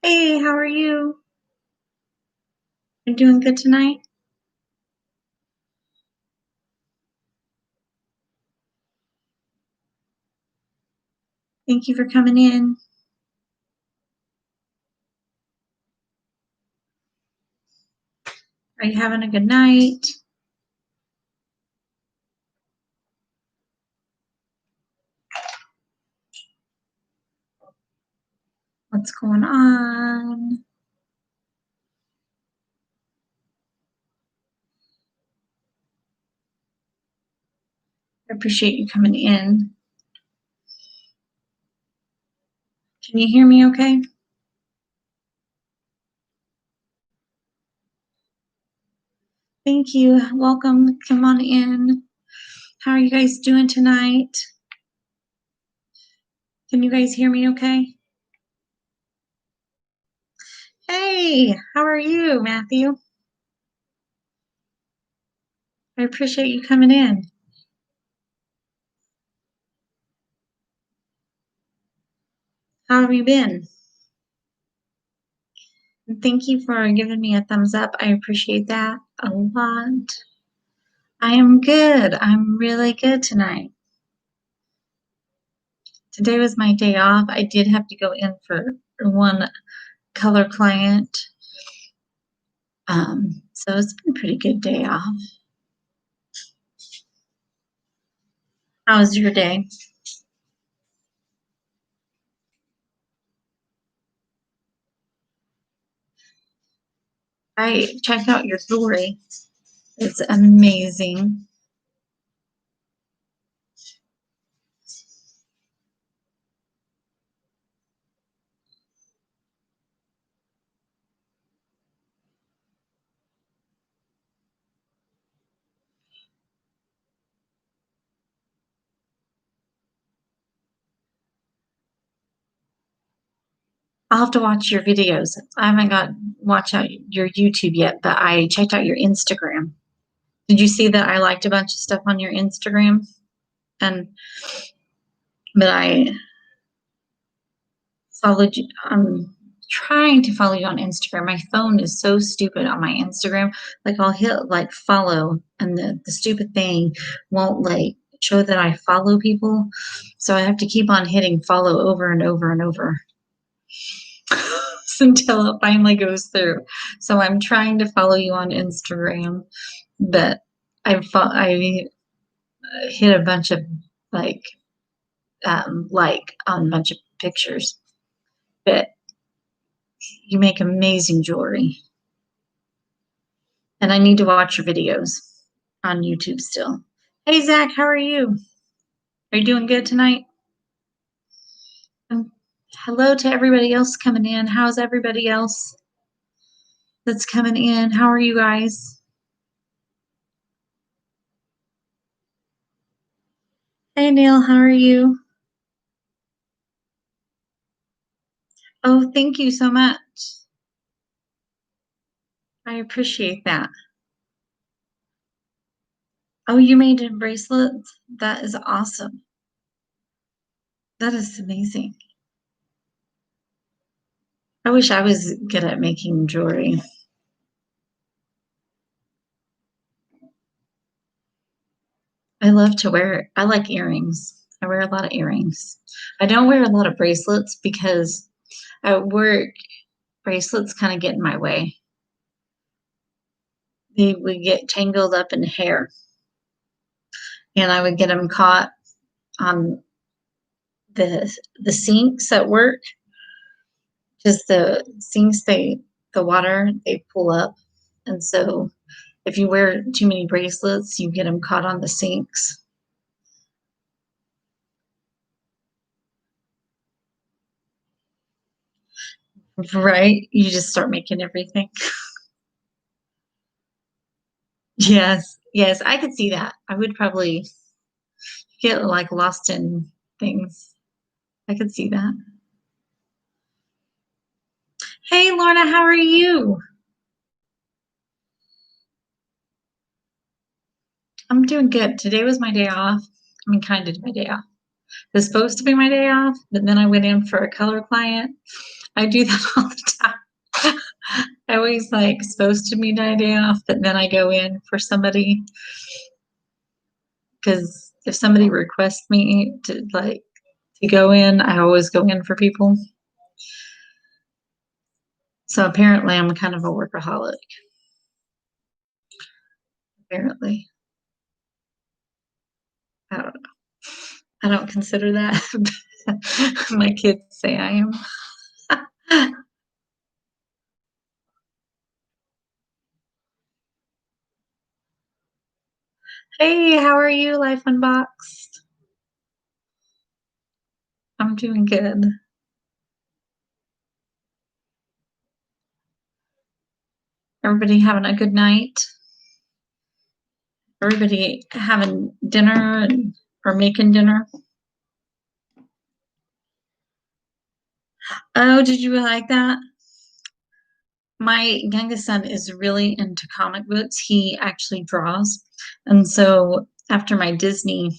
Hey, how are you? You're doing good tonight? Thank you for coming in. Are you having a good night? What's going on? I appreciate you coming in. Can you hear me okay? Thank you. Welcome. Come on in. How are you guys doing tonight? Can you guys hear me okay? Hey, how are you, Matthew? I appreciate you coming in. How have you been? And thank you for giving me a thumbs up. I appreciate that a lot. I am good. I'm really good tonight. Today was my day off. I did have to go in for one color client. So it's been a pretty good day off. How was your day? I checked out your jewelry. It's amazing. I'll have to watch your videos. I haven't got watch out your YouTube yet, but I checked out your Instagram. Did you see that I liked a bunch of stuff on your Instagram? And but I followed you. I'm trying to follow you on Instagram. My phone is so stupid on my Instagram. Like I'll hit like follow, and the stupid thing won't like show that I follow people. So I have to keep on hitting follow over and over and over until it finally goes through. So I'm trying to follow you on Instagram, but I hit a bunch of like like on a bunch of pictures. But you make amazing jewelry. And I need to watch your videos on YouTube still. Hey, Zach, how are you? Are you doing good tonight? Hello to everybody else coming in. How's everybody else that's coming in? How are you guys? Hey, Neil, how are you? Oh, thank you so much. I appreciate that. Oh, you made a bracelet? That is awesome. That is amazing. I wish I was good at making jewelry. I love to wear, I like earrings. I wear a lot of earrings. I don't wear a lot of bracelets because at work, bracelets kind of get in my way. They would get tangled up in hair, and I would get them caught on the sinks at work. Just the sinks, the water they pull up, and so if you wear too many bracelets, you get them caught on the sinks. Right? You just start making everything. Yes, yes, I could see that. I would probably get like lost in things. I could see that. Hey, Lorna, how are you? I'm doing good. Today was my day off. I mean, kind of my day off. It was supposed to be my day off, but then I went in for a color client, I do that all the time. I always like supposed to be my day off, but then I go in for somebody because if somebody requests me to go in, I always go in for people. So apparently I'm kind of a workaholic. Apparently. I don't know. I don't consider that. My kids say I am. Hey, how are you, Life Unboxed? I'm doing good. Everybody having a good night? Everybody having dinner or making dinner? Oh, did you like that? My youngest son is really into comic books. He actually draws. And so after my Disney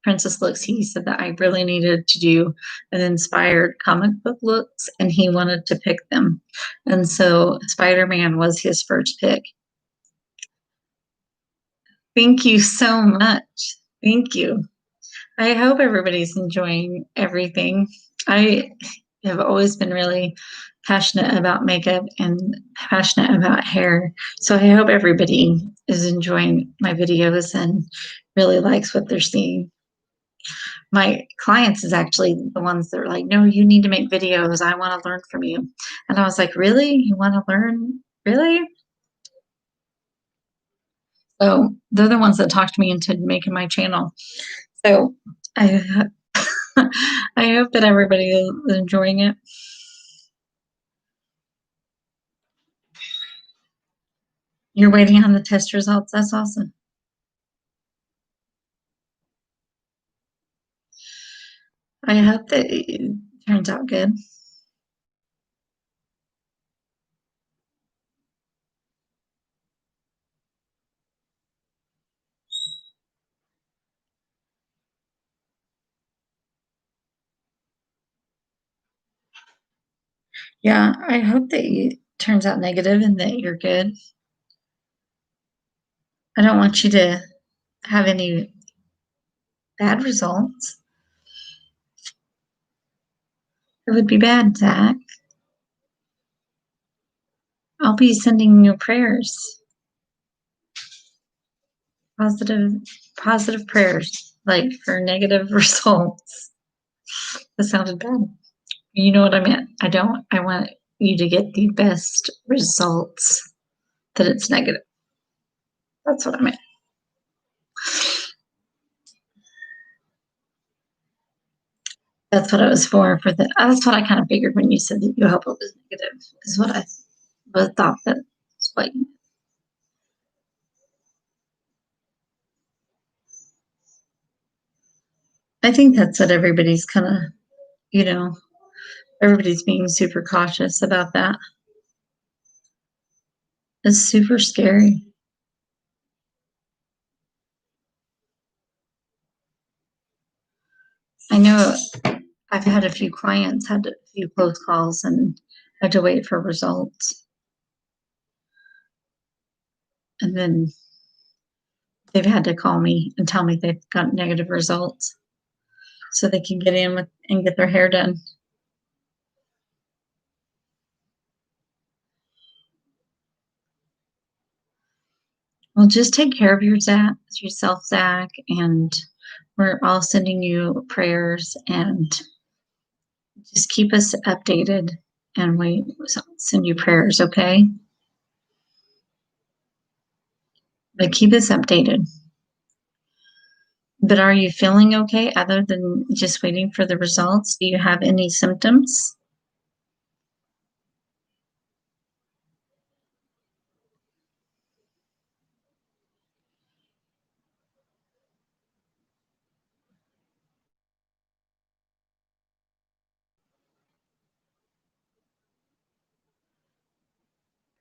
Princess looks, he said that I really needed to do an inspired comic book looks, and he wanted to pick them. And so Spider-Man was his first pick. Thank you so much. Thank you. I hope everybody's enjoying everything. I have always been really passionate about makeup and passionate about hair. So I hope everybody is enjoying my videos and really likes what they're seeing. My clients is actually the ones that are like, no, you need to make videos. I want to learn from you. And I was like, really? You want to learn? Really? So they're the ones that talked me into making my channel. So I I hope that everybody is enjoying it. You're waiting on the test results. That's awesome. I hope that it turns out good. Yeah, I hope that it turns out negative and that you're good. I don't want you to have any bad results. It would be bad, Zach. I'll be sending you prayers. Positive, positive prayers, like for negative results. That sounded bad. You know what I meant? I want you to get the best results, that it's negative. That's what I meant. That's what it was for the, that's what I kind of figured when you said that you hope it was negative, is what I thought that's what you, I think that's what everybody's kind of, you know, everybody's being super cautious about that. It's super scary. I know I've had a few clients, had a few close calls and had to wait for results. And then they've had to call me and tell me they've got negative results so they can get in with and get their hair done. Well, just take care of yourself, Zach, and we're all sending you prayers and just keep us updated and we send you prayers, okay? But keep us updated. But are you feeling okay other than just waiting for the results? Do you have any symptoms?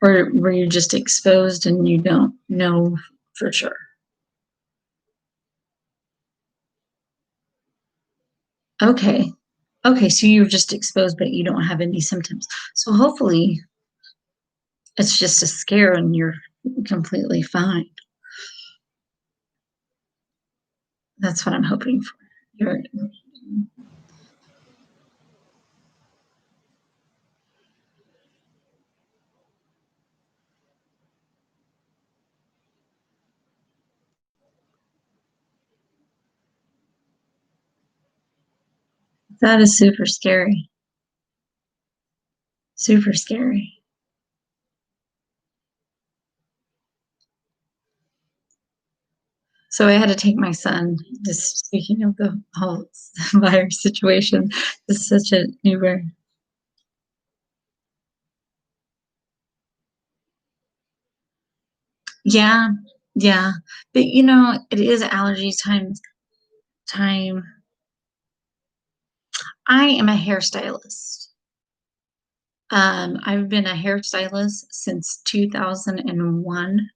Or were you just exposed and you don't know for sure? Okay. Okay, so you're just exposed, but you don't have any symptoms. So hopefully it's just a scare and you're completely fine. That's what I'm hoping for. You're, that is super scary. Super scary. So I had to take my son, just speaking of the whole virus situation, it's such a new word. Yeah, yeah. But it is allergy time. I am a hairstylist. I've been a hairstylist since 2001,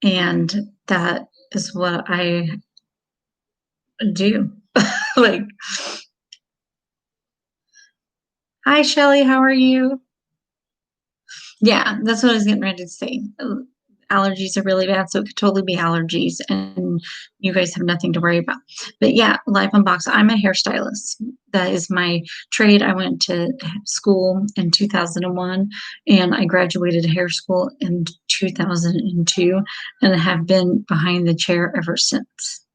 and that is what I do. Like, hi Shelly, how are you? Yeah, that's what I was getting ready to say. Allergies are really bad, so it could totally be allergies, and you guys have nothing to worry about. But yeah, Life on Box. I'm a hairstylist. That is my trade. I went to school in 2001, and I graduated hair school in 2002, and have been behind the chair ever since.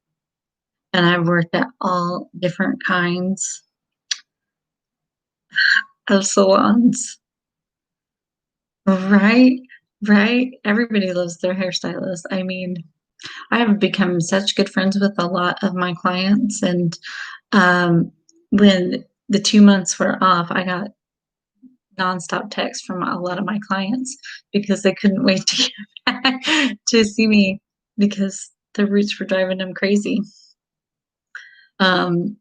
And I've worked at all different kinds of salons. Right, right. Everybody loves their hairstylist. I mean, I have become such good friends with a lot of my clients, and when the 2 months were off, I got nonstop texts from a lot of my clients because they couldn't wait to get back to see me because the roots were driving them crazy. Um,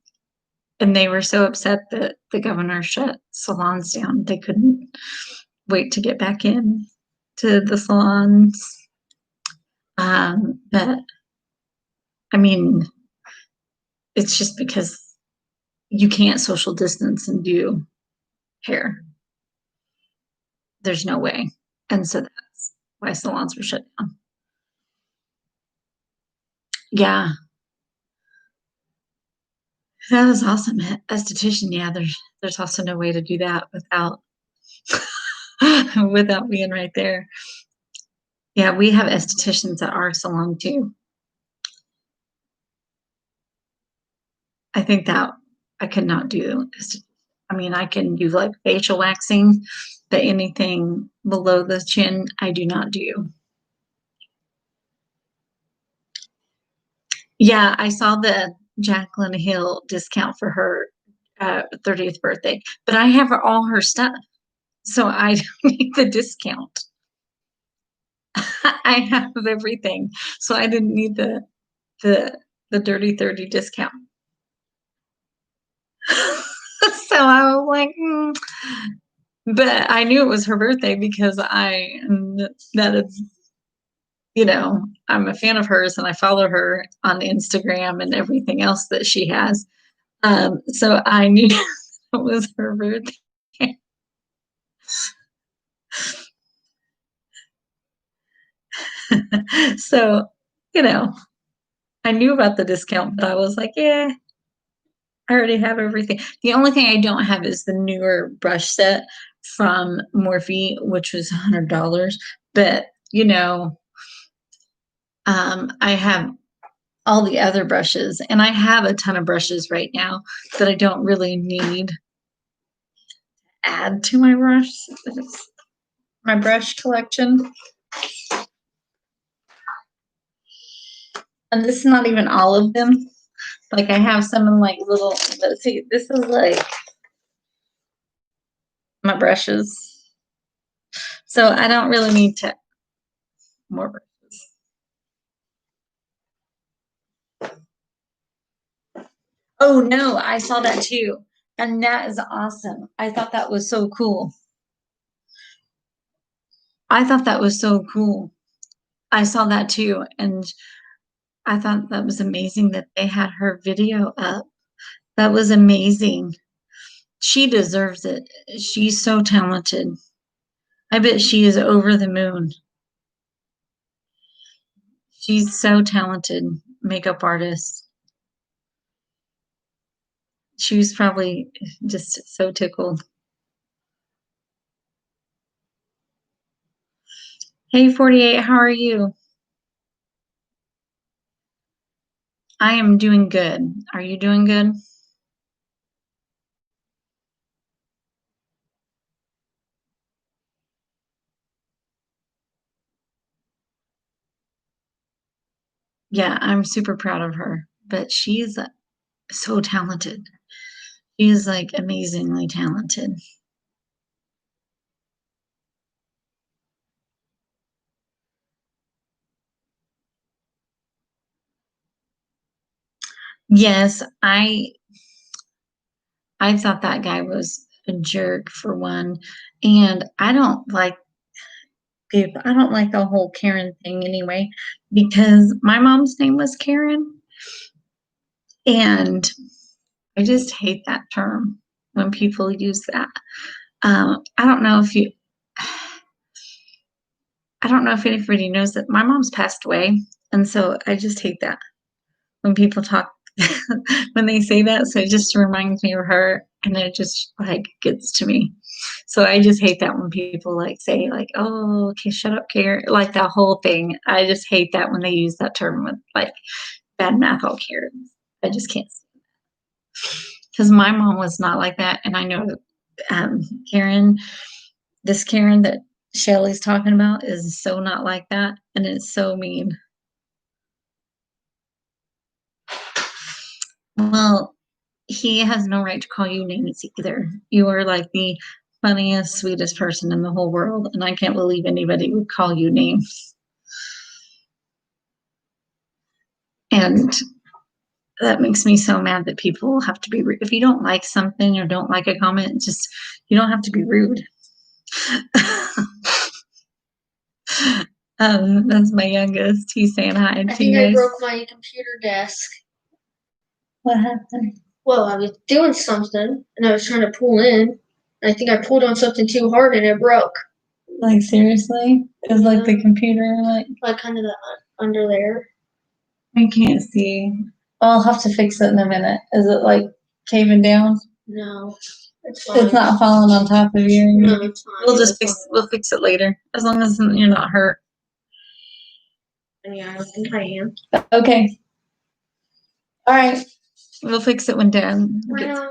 and they were so upset that the governor shut salons down. They couldn't wait to get back in to the salons. But I mean, it's just because you can't social distance and do hair. There's no way. And so that's why salons were shut down. Yeah, that was awesome. Esthetician, yeah, there's also no way to do that without without being right there. Yeah, we have estheticians at our salon too. I think that I could not do. I mean, I can do like facial waxing, but anything below the chin, I do not do. Yeah, I saw the Jaclyn Hill discount for her 30th birthday, but I have all her stuff, so I don't need the discount. I have everything, so I didn't need the the dirty 30 discount. So I was like, but I knew it was her birthday because that is, I'm a fan of hers and I follow her on Instagram and everything else that she has. So I knew it was her birthday. So, you know, I knew about the discount, but I was like, yeah, I already have everything. The only thing I don't have is the newer brush set from Morphe, which was $100. But, I have all the other brushes, and I have a ton of brushes right now that I don't really need to add to my brush collection. And this is not even all of them. Like I have some in like little, let's see, this is like my brushes. So I don't really need to more brushes. Oh no, I saw that too. And that is awesome. I thought that was so cool. I thought that was so cool. I saw that too. And I thought that was amazing that they had her video up That was amazing. She deserves it. She's so talented. I bet she is over the moon. She's so talented, makeup artist. She was probably just so tickled. Hey, 48, how are you? I am doing good. Are you doing good? Yeah, I'm super proud of her, but she's so talented. She is like amazingly talented. Yes, I thought that guy was a jerk for one, and I don't like the whole Karen thing anyway, because my mom's name was Karen, and I just hate that term when people use that. I don't know if you, I don't know if anybody knows that my mom's passed away, and so I just hate that when people talk when they say that. So it just reminds me of her, and it just like gets to me. So I just hate that when people like say like, "Oh, okay, shut up, Karen," like that whole thing. I just hate that when they use that term with like bad mouth all Karens. I just can't because my mom was not like that, and I know um, Karen, this Karen that Shelly's talking about is so not like that, and it's so mean. Well, he has no right to call you names either. You are like the funniest, sweetest person in the whole world, and I can't believe anybody would call you names. And that makes me so mad that people have to be rude. If you don't like something or don't like a comment, just you don't have to be rude. That's my youngest. He's saying hi I to you think I guys. broke my computer desk. What happened? Well, I was doing something and I was trying to pull in. And I think I pulled on something too hard and it broke. Like seriously? Is like the computer like kind of the under there. I can't see. I'll have to fix it in a minute. Is it like caving down? No, it's fine. It's not falling on top of you. No, it's fine. We'll fix it later. As long as you're not hurt. Yeah, I don't think I am. Okay. All right. We'll fix it when Dad gets.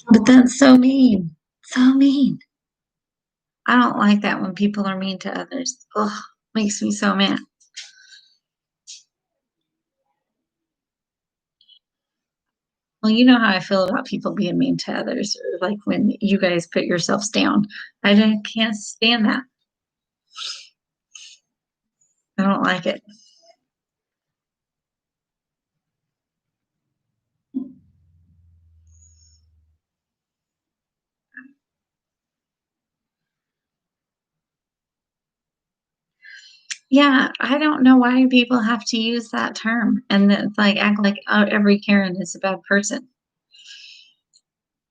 But that's so mean. So mean. I don't like that when people are mean to others. Ugh, makes me so mad. Well, you know how I feel about people being mean to others, or like when you guys put yourselves down. Can't stand that. I don't like it. Yeah, I don't know why people have to use that term and then like act like every Karen is a bad person.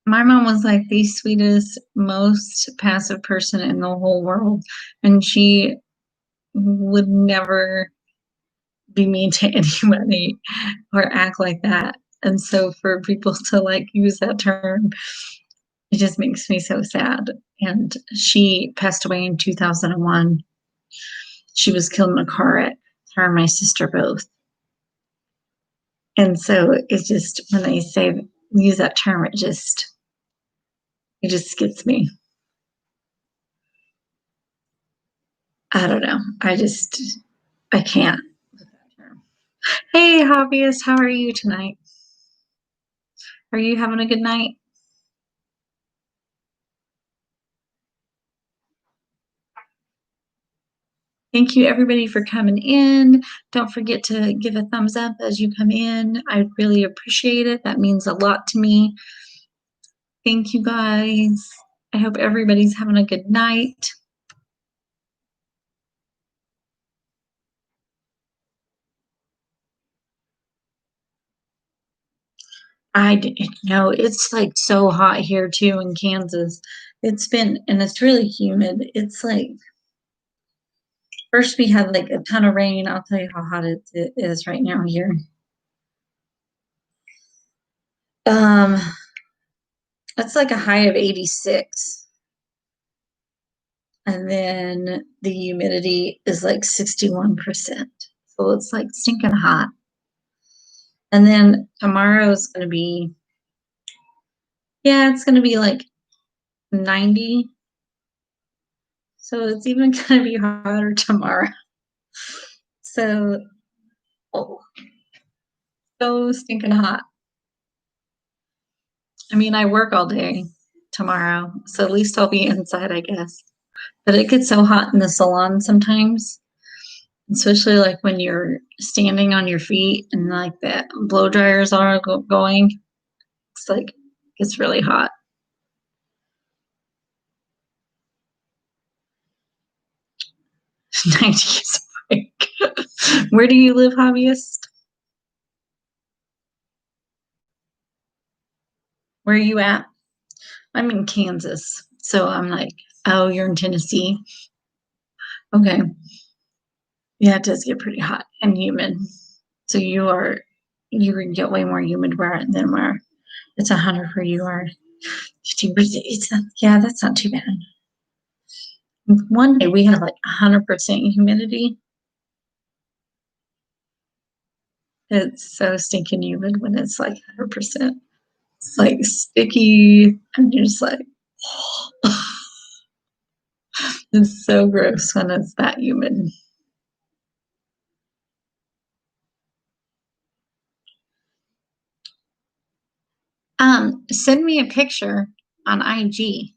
My mom was like the sweetest, most passive person in the whole world, and she would never be mean to anybody or act like that. And so for people to like use that term, it just makes me so sad. And she passed away in 2001. She was killed in a car wreck, her and my sister both. And so it's just when they say use that term, it just gets me. I don't know. I can't. Hey, hobbyist, how are you tonight? Are you having a good night? Thank you, everybody, for coming in. Don't forget to give a thumbs up as you come in. I really appreciate it. That means a lot to me. Thank you, guys. I hope everybody's having a good night. I didn't know. It's like so hot here too in Kansas. And it's really humid. It's like, first we had like a ton of rain. I'll tell you how hot it is right now here. Um, that's like a high of 86. And then the humidity is like 61%. So it's like stinking hot. And then tomorrow is going to be, yeah, it's going to be like 90. So it's even going to be hotter tomorrow. So, oh, so stinking hot. I mean, I work all day tomorrow, so at least I'll be inside, I guess. But it gets so hot in the salon sometimes, especially like when you're standing on your feet and like the blow dryers are going. It's like it's really hot. 90 is a break. Where do you live, hobbyist? Where are you at? I'm in Kansas. So I'm like, oh, you're in Tennessee. Okay. Yeah, it does get pretty hot and humid. So you get way more humid than where it's 100 where you are. 50%. It's not, yeah, that's not too bad. One day we had like 100% humidity. It's so stinking humid when it's like 100%. It's like sticky, and you're just like, it's so gross when it's that humid. Send me a picture on IG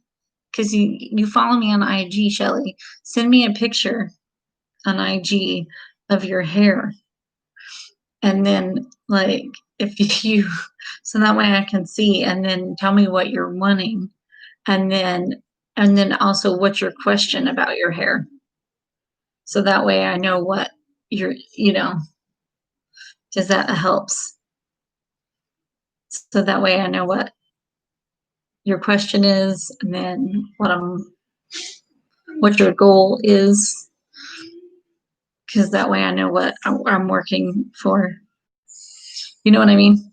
because you follow me on IG, Shelly. Send me a picture on IG of your hair, and then like if you, so that way I can see, and then tell me what you're wanting, and then also what's your question about your hair, so that way I know what you're. Because that helps. So that way I know what your question is, and then what your goal is, because that way I know what I'm working for. You know what I mean?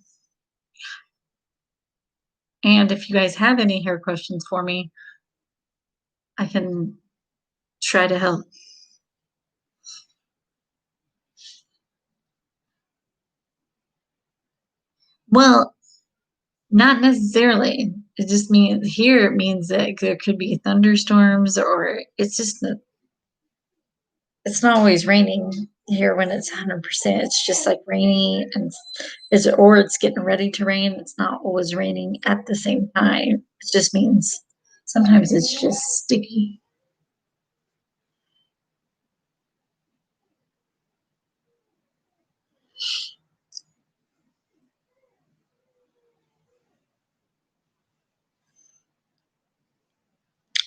And if you guys have any hair questions for me, I can try to help. Well, not necessarily. It just means here it means that there could be thunderstorms, or it's not always raining here when it's 100%. It's just like rainy, and it's getting ready to rain. It's not always raining at the same time. It just means sometimes it's just sticky.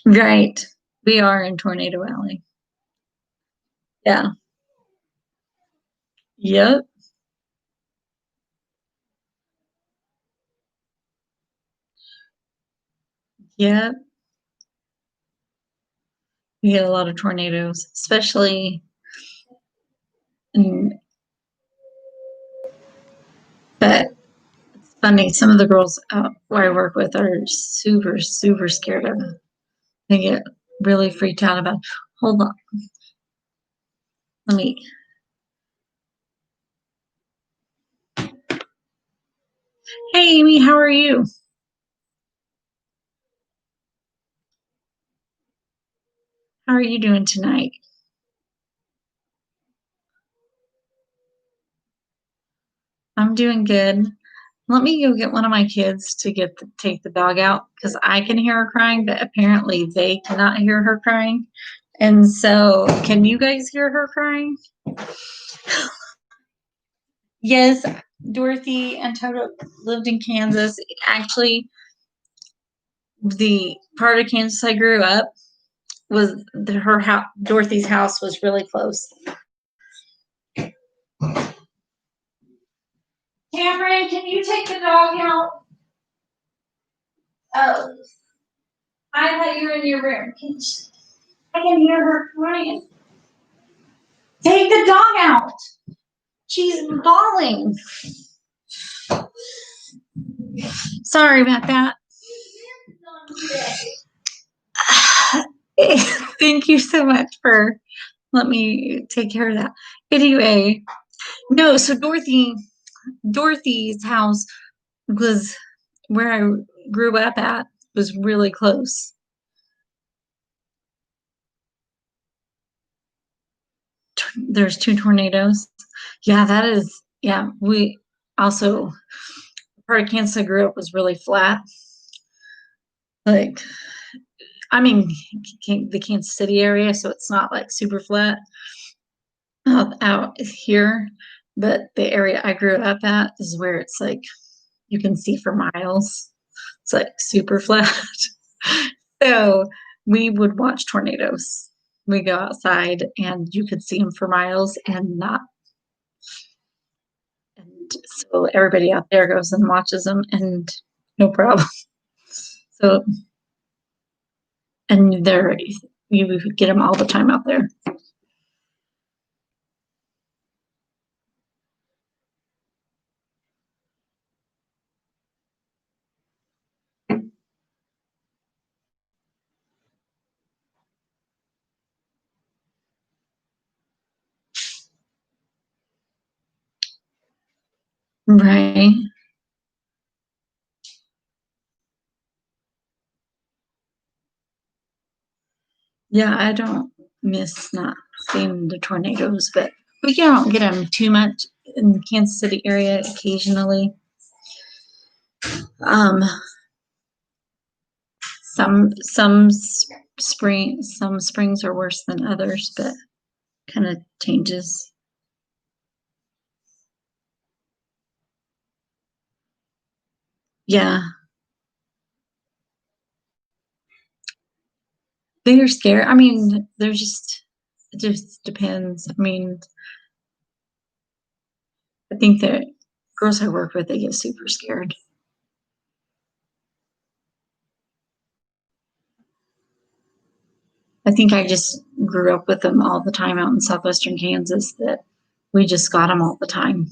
Right. We are in Tornado Alley. Yeah. Yep. Yep. We get a lot of tornadoes, especially in, but it's funny. Some of the girls where I work with are super, super scared of it. They get really freaked out about. Hold on. Let me. Hey, Amy, how are you? How are you doing tonight? I'm doing good. Let me go get one of my kids to take the dog out because I can hear her crying, but apparently they cannot hear her crying. And so, can you guys hear her crying? Yes, Dorothy and Toto lived in Kansas. Actually, the part of Kansas I grew up was her house. Dorothy's house was really close. Cameron, can you take the dog out? Oh, I thought you were in your room. I can hear her crying. Take the dog out. She's bawling. Sorry about that. Thank you so much for letting me take care of that. Anyway, no, so Dorothy's house was where I grew up at, was really close. There's 2 tornadoes. Yeah, that is, yeah, we also, part of Kansas I grew up was really flat. Like, I mean, the Kansas City area, so it's not like super flat out here, but the area I grew up at is where it's like you can see for miles. It's like super flat. So we would watch tornadoes. We go outside and you could see them for miles and not. And so everybody out there goes and watches them and no problem. So, and you get them all the time out there. Right. Yeah, I don't miss not seeing the tornadoes, but we don't get them too much in the Kansas City area occasionally. Um, some springs are worse than others, but kind of changes. Yeah, they're scared. I mean, it just depends. I mean, I think that girls I work with, they get super scared. I think I just grew up with them all the time out in southwestern Kansas that we just got them all the time.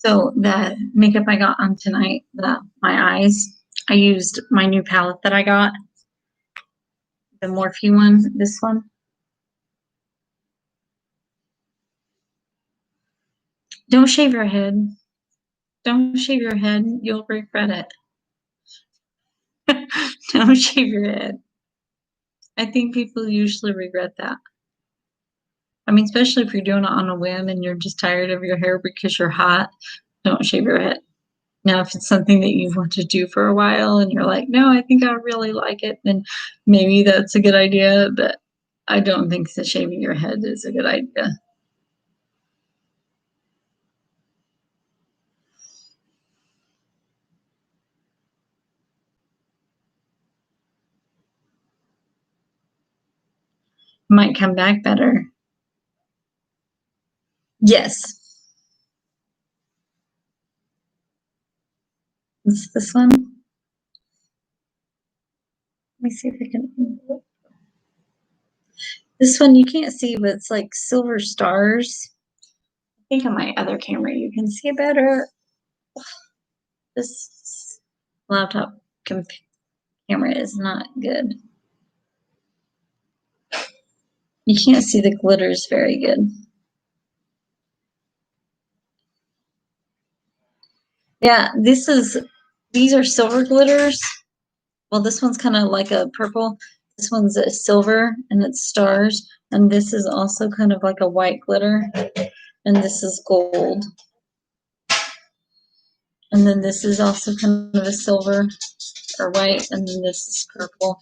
So the makeup I got on tonight, my eyes, I used my new palette that I got, the Morphe one, this one. Don't shave your head. Don't shave your head. You'll regret it. Don't shave your head. I think people usually regret that. I mean, especially if you're doing it on a whim and you're just tired of your hair because you're hot, don't shave your head. Now, if it's something that you want to do for a while and you're like, no, I think I really like it, then maybe that's a good idea. But I don't think that shaving your head is a good idea. Might come back better. Yes. Is this one? Let me see if I can. This one you can't see, but it's like silver stars. I think on my other camera you can see it better. This laptop camera is not good. You can't see the glitters very good. Yeah, these are silver glitters. Well, this one's kind of like a purple. This one's a silver and it's stars. And this is also kind of like a white glitter. And this is gold. And then this is also kind of a silver or white, and then this is purple,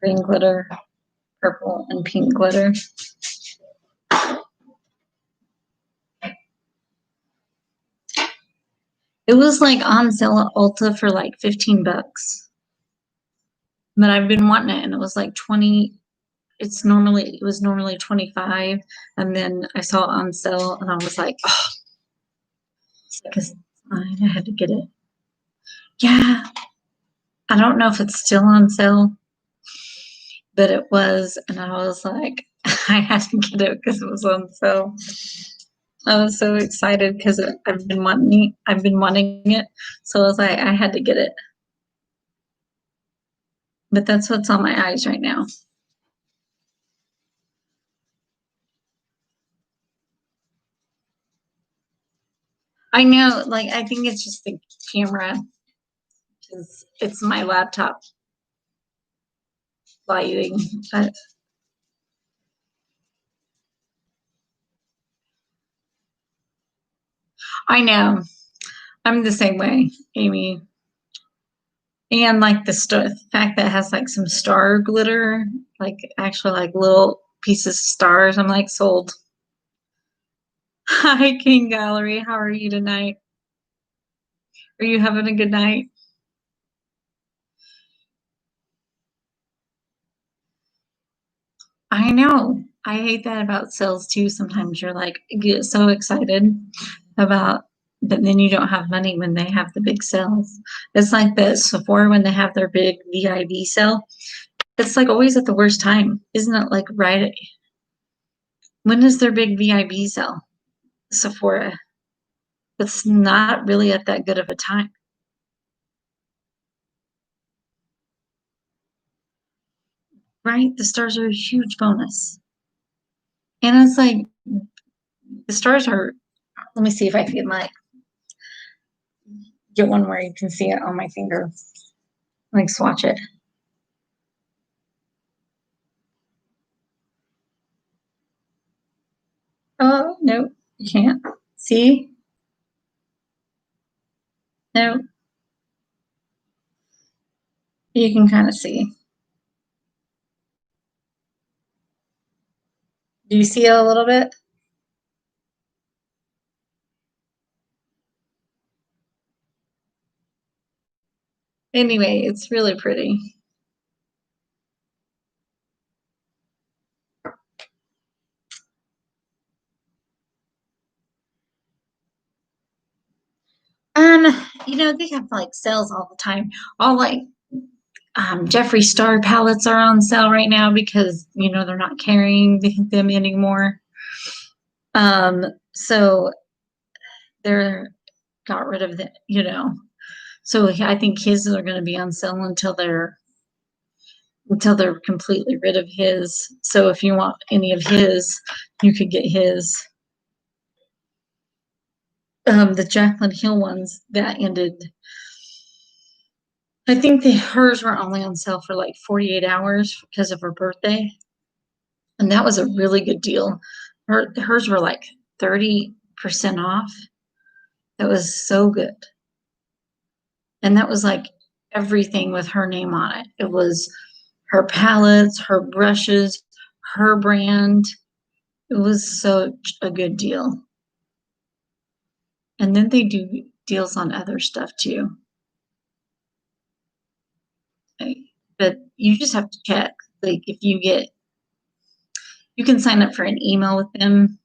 green glitter, purple, and pink glitter. It was like on sale at Ulta for like 15 bucks. But I've been wanting it, and it was like 20. It was normally 25, and then I saw it on sale, and I was like, oh, it's like it's fine. I had to get it. Yeah, I don't know if it's still on sale, but it was, and I was like, I had to get it because it was on sale. I was so excited because I've been wanting it, so I was like, I had to get it. But that's what's on my eyes right now. I know, like, I think it's just the camera, because it's my laptop lighting. I know. I'm the same way, Amy. And like the fact that it has like some star glitter, like actually like little pieces of stars, I'm like sold. Hi, King Gallery. How are you tonight? Are you having a good night? I know. I hate that about sales too. Sometimes you're like, you get so excited about, but then you don't have money when they have the big sales. It's like the Sephora when they have their big VIB sale. It's like always at the worst time. Isn't it like right? When is their big VIB sale? Sephora. It's not really at that good of a time. Right? The stars are a huge bonus. And it's like the stars are, let me see if I can like get one where you can see it on my finger. Like swatch it. Oh, no, you can't. See? No, you can kind of see. Do you see it a little bit? Anyway, it's really pretty. Um, they have like sales all the time. All like Jeffree Star palettes are on sale right now because they're not carrying them anymore. So they're got rid of the. So I think his are going to be on sale until they're completely rid of his. So if you want any of his, you could get his. The Jaclyn Hill ones that ended. I think hers were only on sale for like 48 hours because of her birthday. And that was a really good deal. Hers were like 30% off. That was so good. And that was like everything with her name on it. It was her palettes, her brushes, her brand. It was such a good deal. And then they do deals on other stuff too. But you just have to check. Like if you can sign up for an email with them.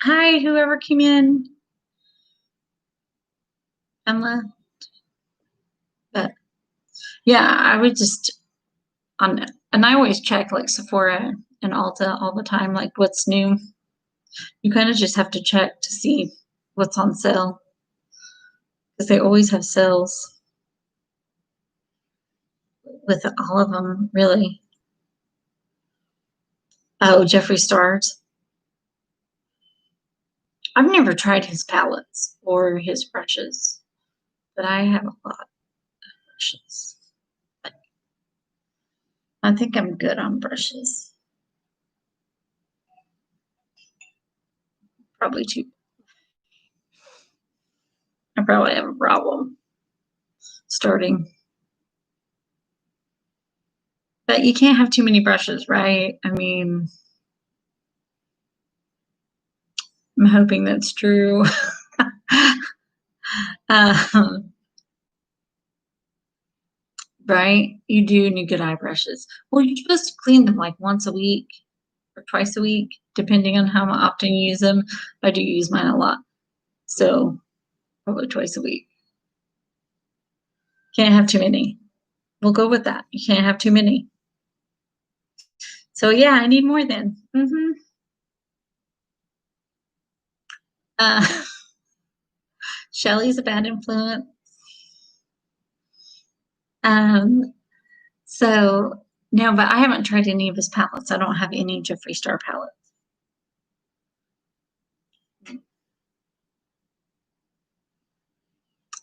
Hi, whoever came in. Emma. But yeah, I would just and I always check like Sephora and Ulta all the time, like what's new. You kind of just have to check to see what's on sale because they always have sales with all of them, really. Oh, Jeffree Stars. I've never tried his palettes or his brushes, but I have a lot of brushes. But I think I'm good on brushes. Probably too. I I probably have a problem starting. But you can't have too many brushes, right? I mean, I'm hoping that's true. um, right? You do need good eye brushes. Well, you're supposed to clean them like once a week or twice a week, depending on how often you use them. I do use mine a lot. So probably twice a week. Can't have too many. We'll go with that. You can't have too many. So yeah, I need more then. Uh, Shelly's a bad influence. So no, but I haven't tried any of his palettes. I don't have any Jeffree Star palettes.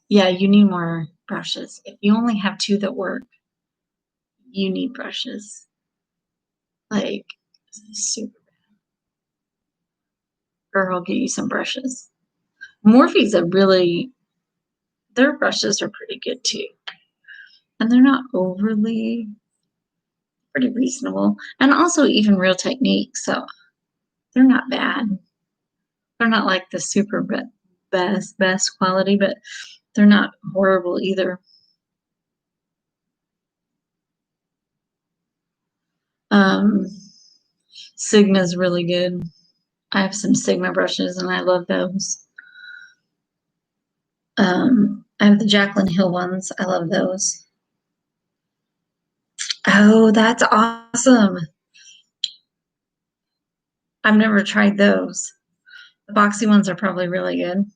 Yeah, you need more brushes. If you only have two that work, you need brushes. Like super. Or I'll get you some brushes. Morphe's their brushes are pretty good too. And they're not overly pretty reasonable. And also even Real Technique, so they're not bad. They're not like the super best quality, but they're not horrible either. Sigma's really good. I have some Sigma brushes and I love those. I have the Jaclyn Hill ones. I love those. Oh, that's awesome. I've never tried those. The boxy ones are probably really good.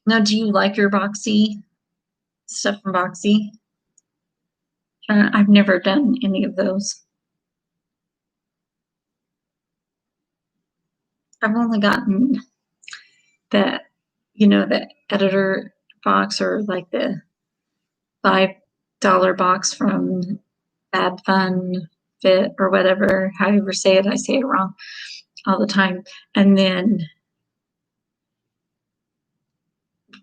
Now, do you like your boxy stuff from Boxy? I've never done any of those. I've only gotten the, the editor box or like the $5 box from Bad Fun Fit or whatever, however say it. I say it wrong all the time. And then,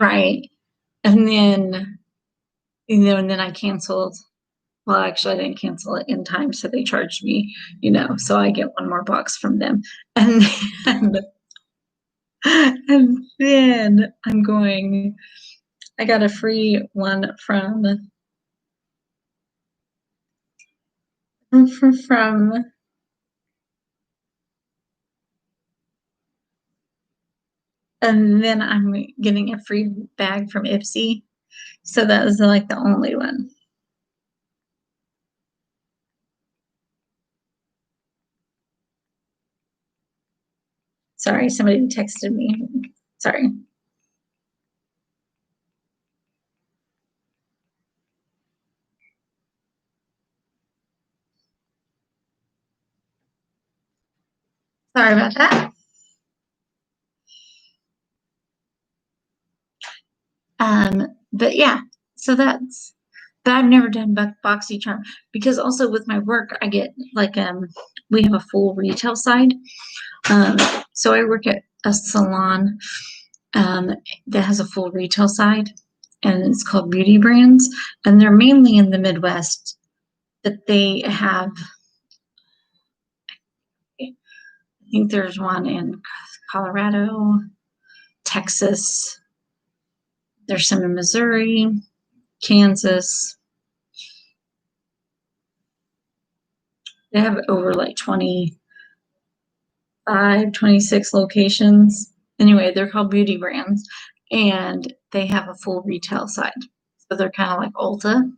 right. And then, and then I canceled. Well, actually, I didn't cancel it in time, so they charged me, so I get one more box from them. And then I got a free one from and then I'm getting a free bag from Ipsy. So that was like the only one. Sorry, somebody texted me. Sorry. Sorry about that. But yeah, so but I've never done BoxyCharm because also with my work, I get like, we have a full retail side. So I work at a salon, that has a full retail side and it's called Beauty Brands. And they're mainly in the Midwest, but they have, I think there's one in Colorado, Texas. There's some in Missouri, Kansas. They have over like 25, 26 locations. Anyway, they're called Beauty Brands and they have a full retail side. So they're kind of like Ulta.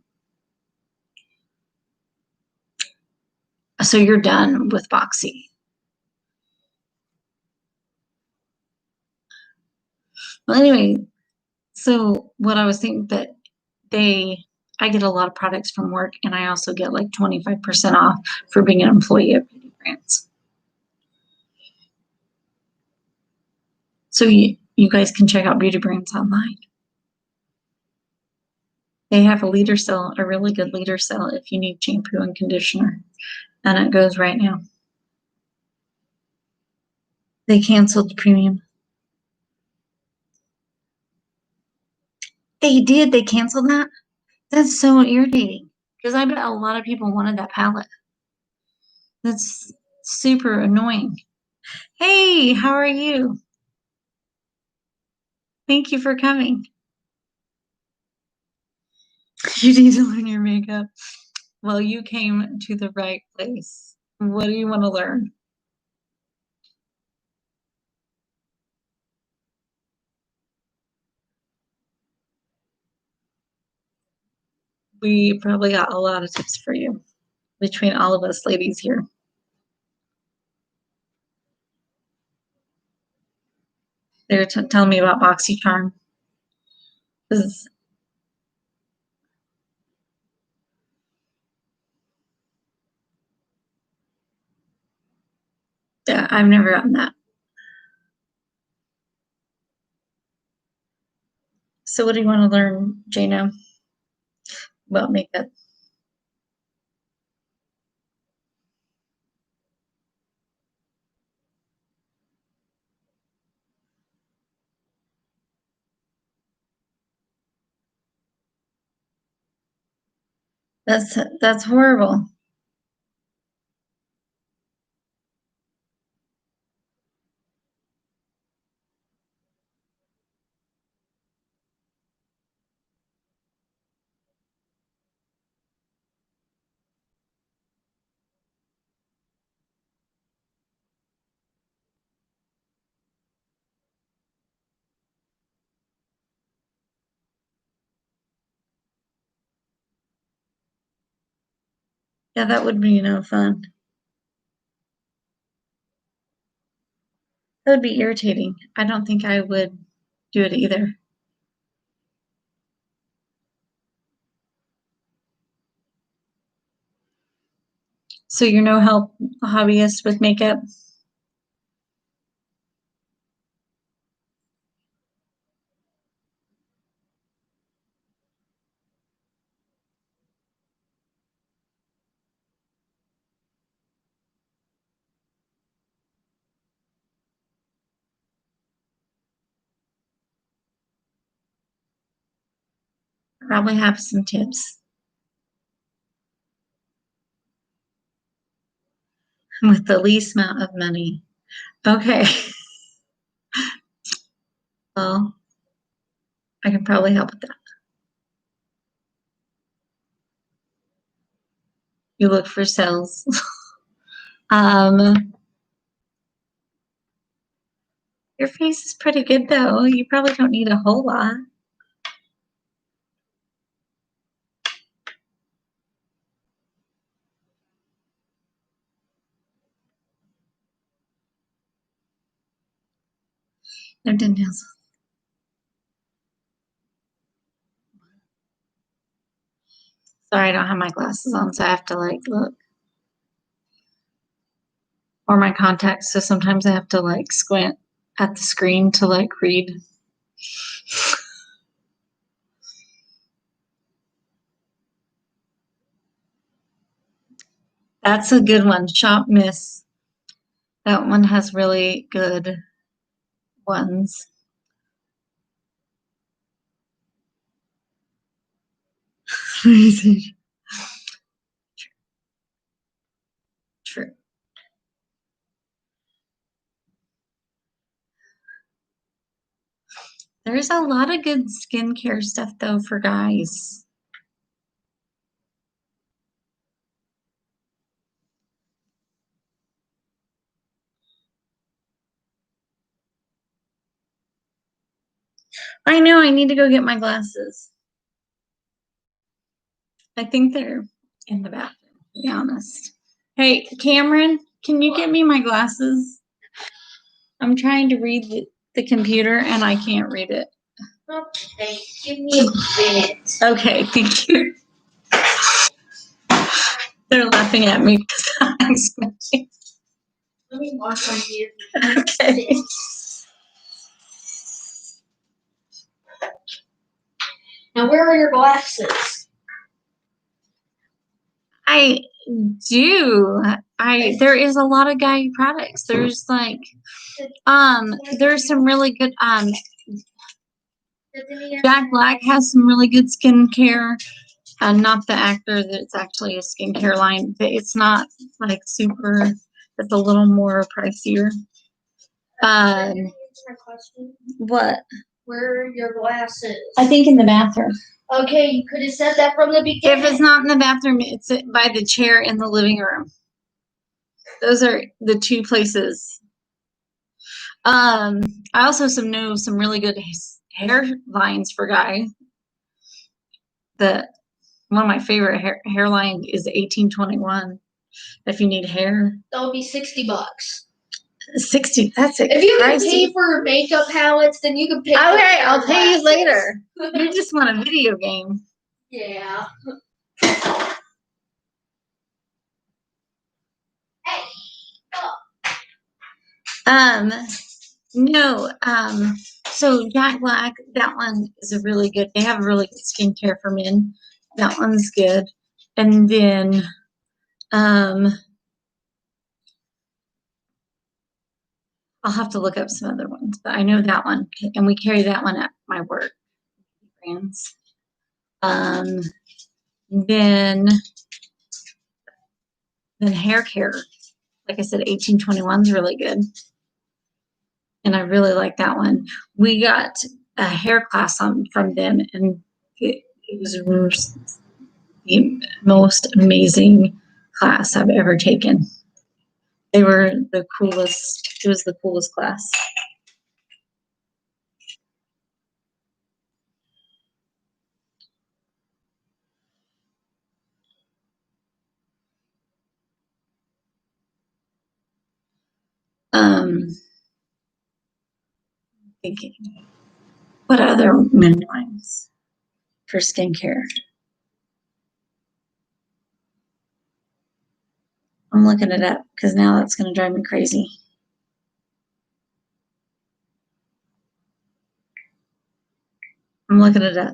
So you're done with Boxy. Well, anyway, so what I was thinking that I get a lot of products from work and I also get like 25% off for being an employee of Beauty Brands. So you guys can check out Beauty Brands online. They have a leader sale, a really good leader sale if you need shampoo and conditioner. And it goes right now. They canceled the premium. They did. They canceled that. That's so irritating because I bet a lot of people wanted that palette. That's super annoying. Hey, how are you? Thank you for coming. You need to learn your makeup. Well, you came to the right place. What do you want to learn? We probably got a lot of tips for you between all of us ladies here. They're telling me about BoxyCharm. Yeah, I've never gotten that. So what do you want to learn, Jana, about makeup? That's horrible. Yeah, that would be no fun. That would be irritating. I don't think I would do it either. So you're no help hobbyist with makeup? Probably have some tips. With the least amount of money. Okay. Well, I can probably help with that. You look for sales. Your face is pretty good though. You probably don't need a whole lot. No nails. Sorry, I don't have my glasses on, so I have to like look. Or my contacts, so sometimes I have to like squint at the screen to like read. That's a good one. Shop Miss. That one has really good ones. True. There's a lot of good skincare stuff though for guys. I know I need to go get my glasses. I think they're in the bathroom, to be honest. Hey, Cameron, can you get me my glasses? I'm trying to read the computer and I can't read it. Okay, give me a minute. Okay, thank you. They're laughing at me because I'm squinting. Let me wash my hands. Okay. Now, where are your glasses? I do. There is a lot of guy products. There's like there's some really good Jack Black has some really good skincare. Not the actor, it's actually a skincare line. But it's not like super, it's a little more pricier. My question. What? Where are your glasses? I think in the bathroom. Okay, you could have said that from the beginning. If it's not in the bathroom, it's by the chair in the living room. Those are the two places. I also know some really good hair lines for guys. One of my favorite hairline is 1821. If you need hair, that would be $60. 60. That's it. If you can pay for makeup palettes, then you can pay. Okay, I'll pay you later. You just want a video game. Yeah. No, so Jack Black, that one is a really good, they have a really good skincare for men. That one's good. And then, I'll have to look up some other ones, but I know that one, and we carry that one at my work brands. Then hair care, like I said, 1821 is really good. And I really like that one. We got a hair class from them, and it was the most amazing class I've ever taken. They were the coolest. It was the coolest class. Thinking, what other men lines for skincare? I'm looking it up because now that's going to drive me crazy. I'm looking it up.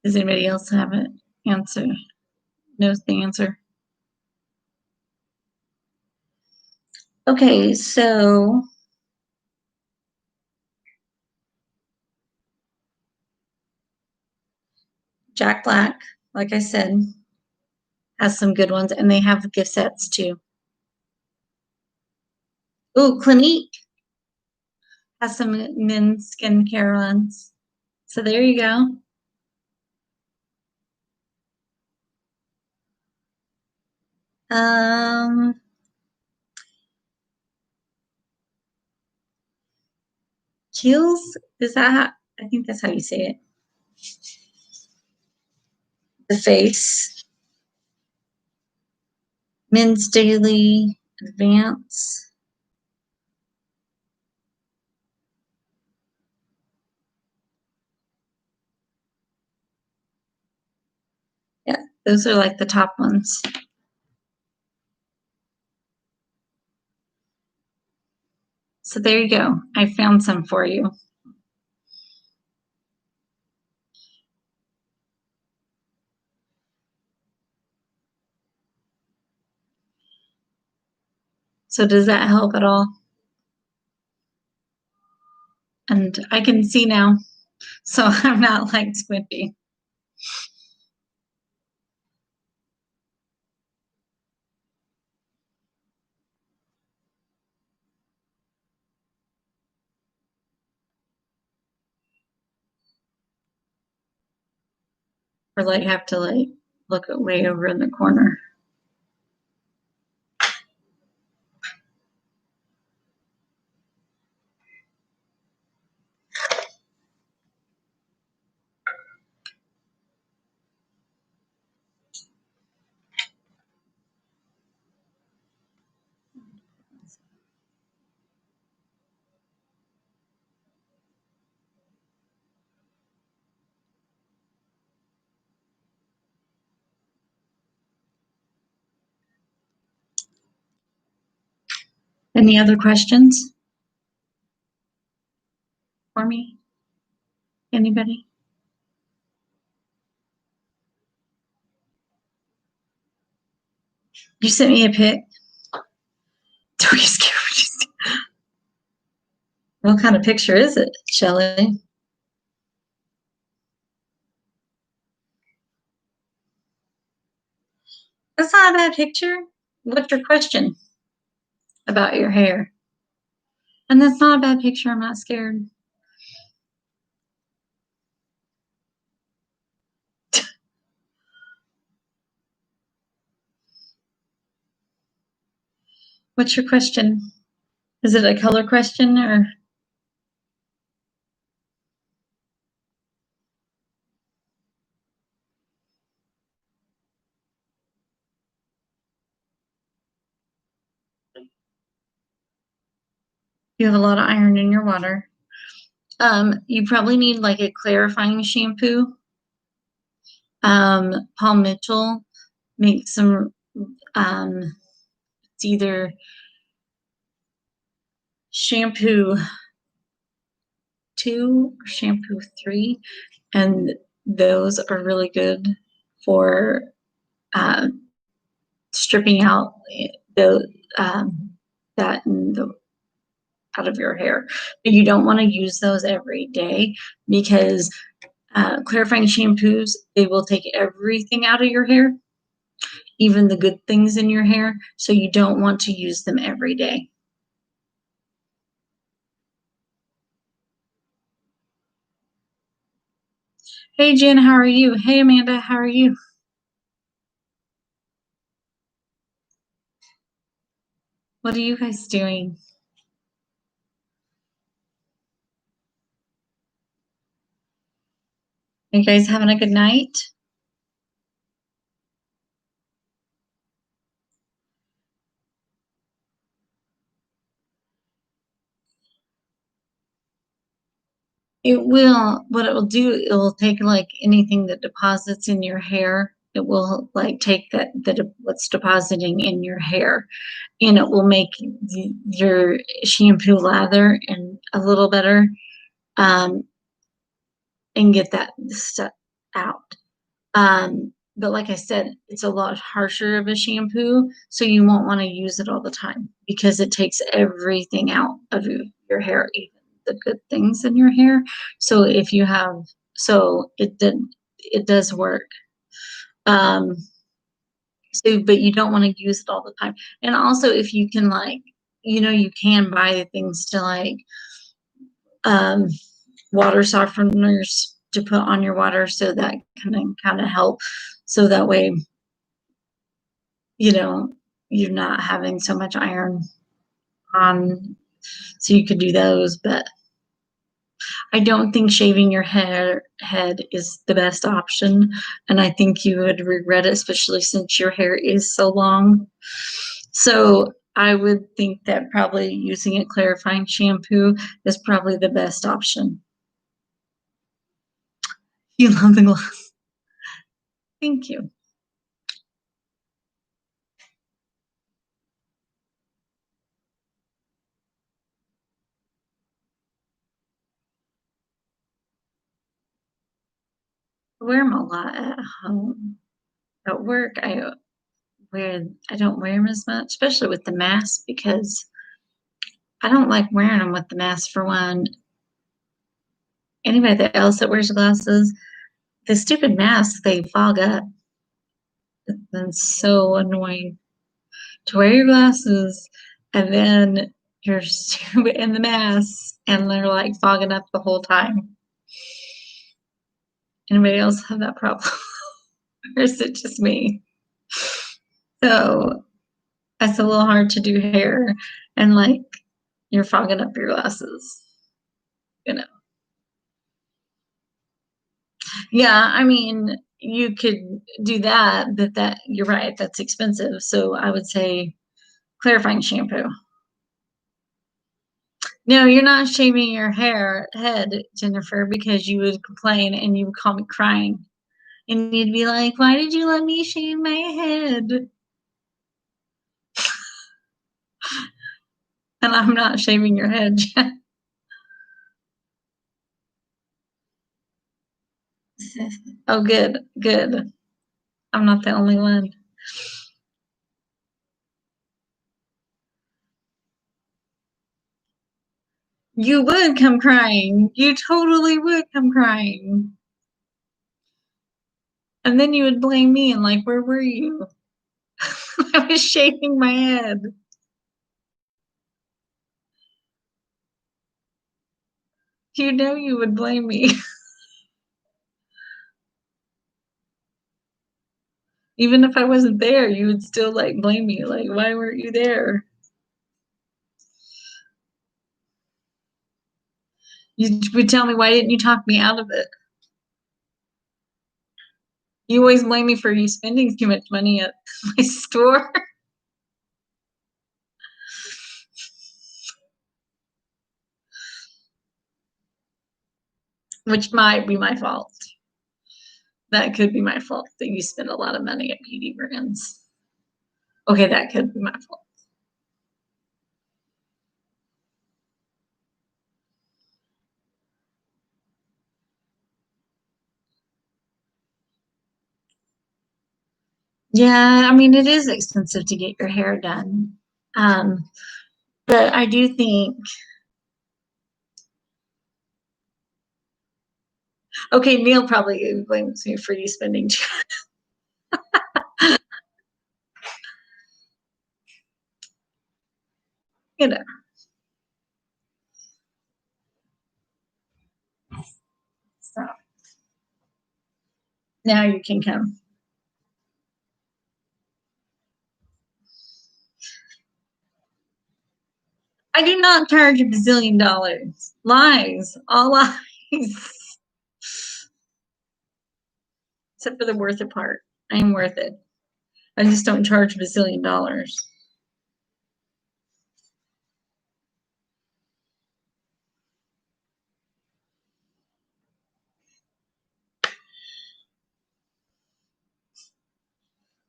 Does anybody else have an answer? Knows the answer? Okay, so Jack Black, like I said, has some good ones, and they have gift sets too. Ooh, Clinique has some men's skincare ones. So there you go. Kiehl's, is that how, I think that's how you say it. The Face. Men's Daily Advance. Yeah, those are like the top ones. So there you go. I found some for you. So does that help at all? And I can see now, so I'm not like squinty. Or like have to like look way over in the corner. Any other questions for me? Anybody? You sent me a pic. Don't get scared. What kind of picture is it, Shelley? That's not a bad picture. What's your question about your hair? And that's not a bad picture. I'm not scared. What's your question? Is it a color question or? You have a lot of iron in your water. You probably need like a clarifying shampoo. Paul Mitchell makes some, it's either shampoo 2 or shampoo 3, and those are really good for stripping out the that and the out of your hair. But you don't want to use those every day because clarifying shampoos, they will take everything out of your hair, even the good things in your hair. So you don't want to use them every day. Hey, Jen, how are you? Hey, Amanda, how are you? What are you guys doing? Are you guys having a good night? It will, what it will do, it will take like anything that deposits in your hair. It will like take what's depositing in your hair, and it will make your shampoo lather and a little better, um, and get that stuff out. But like I said, it's a lot harsher of a shampoo, so you won't want to use it all the time because it takes everything out of your hair, even the good things in your hair. So if you have, so it does work. Um, but you don't want to use it all the time. And also, if you can, like, you can buy things to like um, water softeners to put on your water, so that can kind of help. So that way, you know, you're not having so much iron on. So you could do those, but I don't think shaving your head is the best option, and I think you would regret it, especially since your hair is so long. So I would think that probably using a clarifying shampoo is probably the best option. You love the gloss. Thank you. I wear them a lot at home. At work, I don't wear them as much, especially with the mask, because I don't like wearing them with the mask for one. Anybody else that wears glasses, the stupid masks, they fog up. It's so annoying to wear your glasses and then you're in the mask and they're like fogging up the whole time. Anybody else have that problem? Or is it just me? So it's a little hard to do hair and like you're fogging up your glasses, you know. Yeah, I mean, you could do that, but that you're right, that's expensive. So I would say clarifying shampoo. No, you're not shaving your head, Jennifer, because you would complain and you would call me crying. And you'd be like, why did you let me shave my head? And I'm not shaving your head. Oh, good, good. I'm not the only one. You would come crying. You totally would come crying. And then you would blame me and like, where were you? I was shaking my head. You know you would blame me. Even if I wasn't there, you would still like blame me. Like, why weren't you there? You would tell me, why didn't you talk me out of it? You always blame me for you spending too much money at my store. Which might be my fault. That could be my fault that you spend a lot of money at beauty brands. Okay, that could be my fault. Yeah, I mean, it is expensive to get your hair done. Um, but I do think, okay, Neil probably blames me for you spending too. You know, so now you can come. I do not charge a bazillion dollars. Lies, all lies. Except for the worth it part. I am worth it. I just don't charge a bazillion dollars.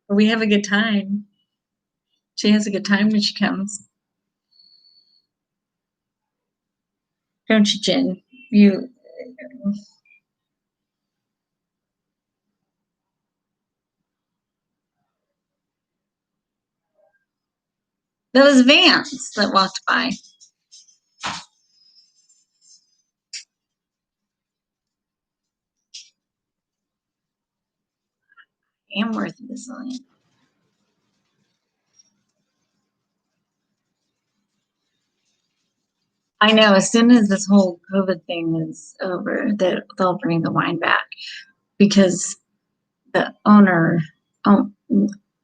But we have a good time. She has a good time when she comes. Don't you, Jen? You. That was Vance that walked by. I am worth a bazillion. I know. As soon as this whole COVID thing is over, that they'll bring the wine back because the owner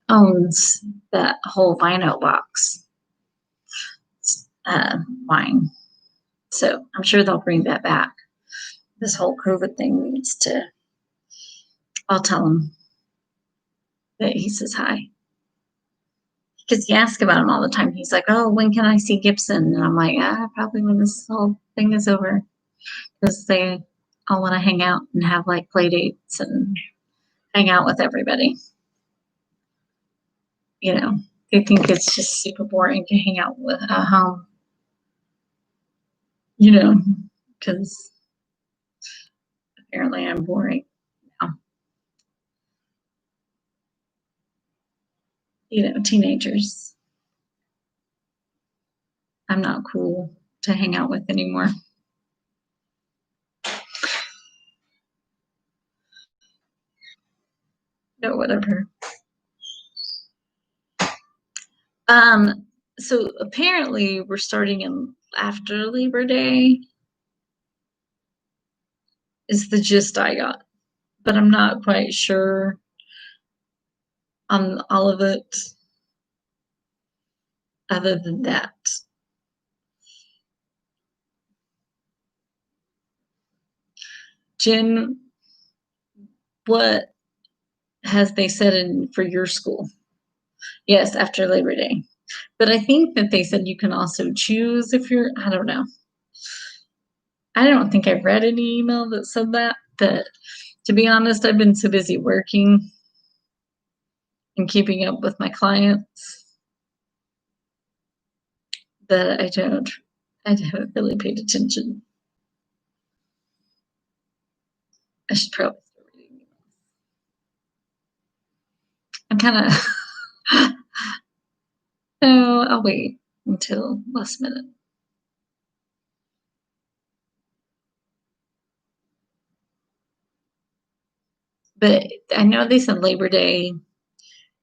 owns that whole Vino box wine. So I'm sure they'll bring that back. This whole COVID thing needs to. I'll tell him that he says hi. Because you ask about him all the time. He's like, "Oh, when can I see Gibson?" And I'm like, probably when this whole thing is over, because they all want to hang out and have like play dates and hang out with everybody. You know, they think it's just super boring to hang out with at home. You know, because apparently I'm boring. Now. You know, teenagers. I'm not cool to hang out with anymore. No, whatever. Um, so apparently we're starting in after Labor Day is the gist I got, but I'm not quite sure on all of it other than that. Jen, what has they said in for your school? Yes, after Labor Day. But I think that they said you can also choose if you're, I don't know. I don't think I've read any email that said that, but to be honest, I've been so busy working and keeping up with my clients that I haven't really paid attention. I should probably start reading. I'm kind of, no, I'll wait until last minute. But I know they said Labor Day.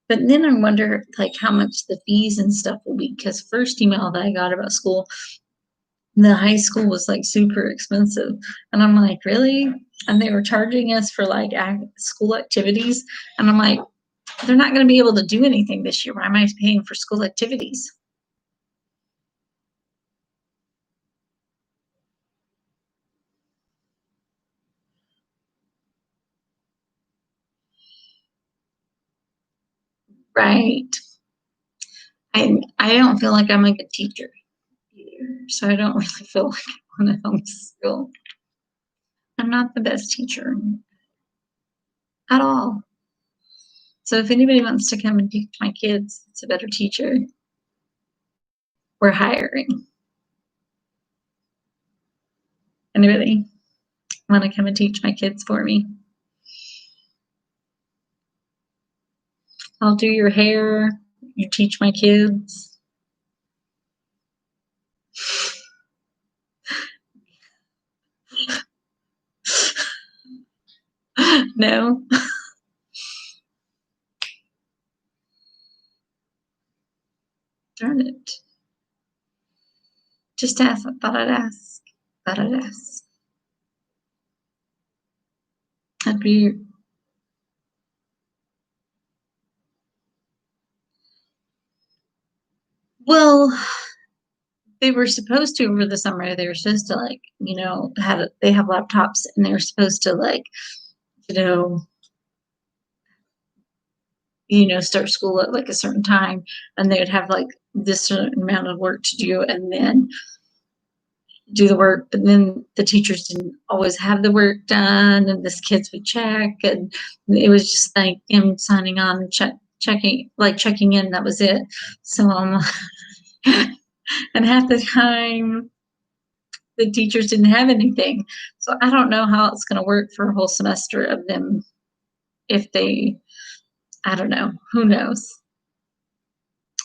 But then I wonder, like, how much the fees and stuff will be. Because first email that I got about school, the high school was like super expensive, and I'm like, really? And they were charging us for like school activities, and I'm like, they're not going to be able to do anything this year. Why am I paying for school activities? Right. I don't feel like I'm a good teacher either, so I don't really feel like I want to homeschool. I'm not the best teacher at all. So if anybody wants to come and teach my kids, it's a better teacher. We're hiring. Anybody want to come and teach my kids for me? I'll do your hair. You teach my kids. No? Darn it. Just ask. I thought I'd ask. Thought I'd ask. That'd be. Well, they were supposed to over the summer. They were supposed to like, they have laptops and they were supposed to like, you know, start school at like a certain time, and they would have like this certain amount of work to do, and then do the work. But then the teachers didn't always have the work done, and the kids would check, and it was just like them signing on, checking in. That was it. So and half the time the teachers didn't have anything. So I don't know how it's going to work for a whole semester of them if they, I don't know, who knows.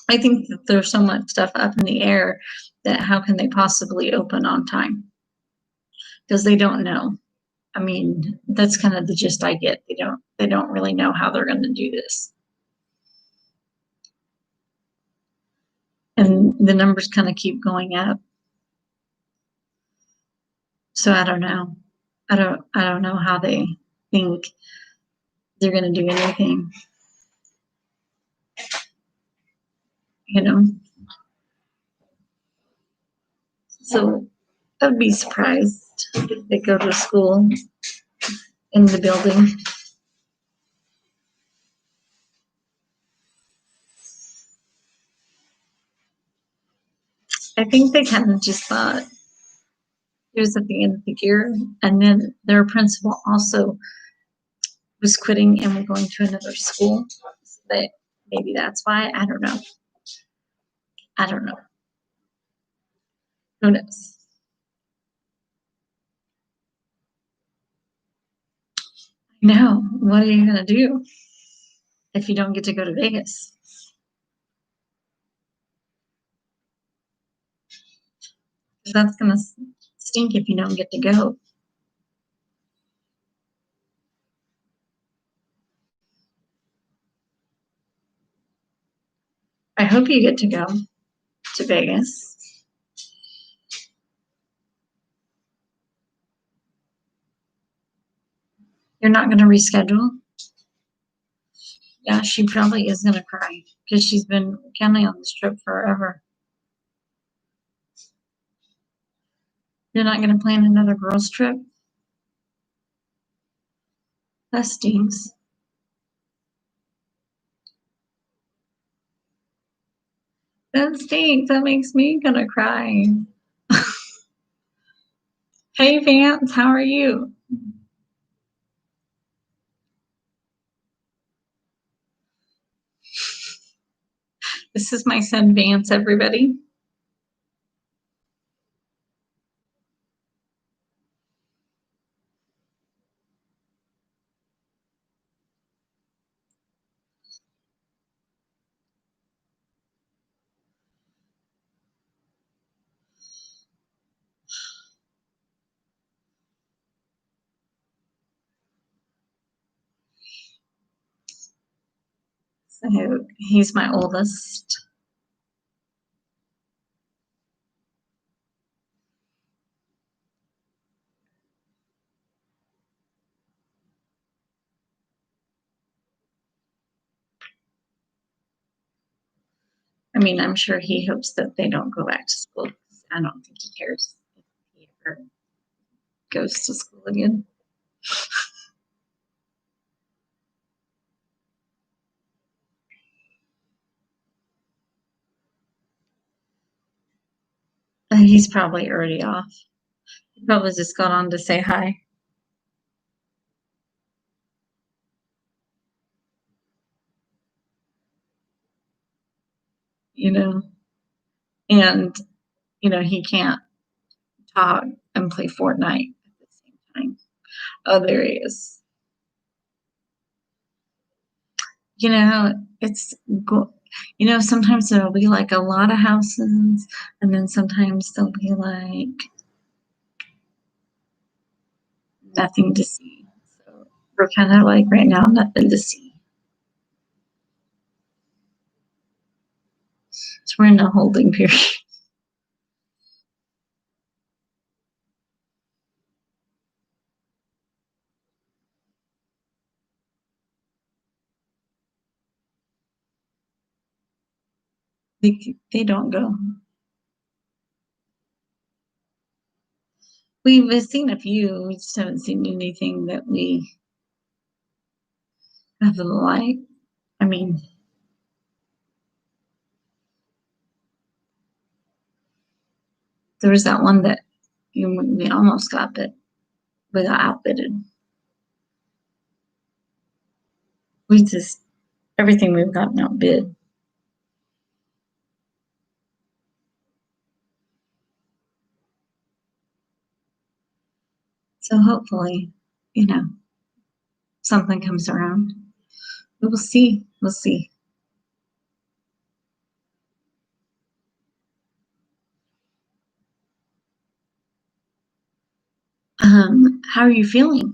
I think that there's so much stuff up in the air that how can they possibly open on time? Because they don't know. I mean, that's kind of the gist I get. They don't really know how they're going to do this. And the numbers kind of keep going up. So I don't know. I don't know how they think they're going to do anything. You know. So I'd be surprised if they go to school in the building. I think they kind of just thought it was at the end of the year, and then their principal also was quitting and going to another school. But maybe that's why. I don't know. I don't know. Who knows? No. What are you gonna do if you don't get to go to Vegas? That's gonna stink if you don't get to go. I hope you get to go to Vegas. You're not gonna reschedule? Yeah, she probably is gonna cry because she's been counting on this trip forever. You're not gonna plan another girls' trip? That stinks. That stinks. That makes me gonna cry. Hey Vance, how are you? This is my son Vance, everybody. So he's my oldest. I mean, I'm sure he hopes that they don't go back to school. I don't think he cares if he ever goes to school again. He's probably already off. He probably just got on to say hi. You know, and he can't talk and play Fortnite at the same time. Oh, there he is. It's sometimes there'll be like a lot of houses, and then sometimes there'll be like nothing to see. So we're kind of like right now, nothing to see. So we're in a holding period. They don't go. We've seen a few. We just haven't seen anything that we haven't liked. I mean, there was that one that we almost got, but we got outbidded. Everything we've gotten outbid. So hopefully, something comes around. We will see. We'll see. How are you feeling?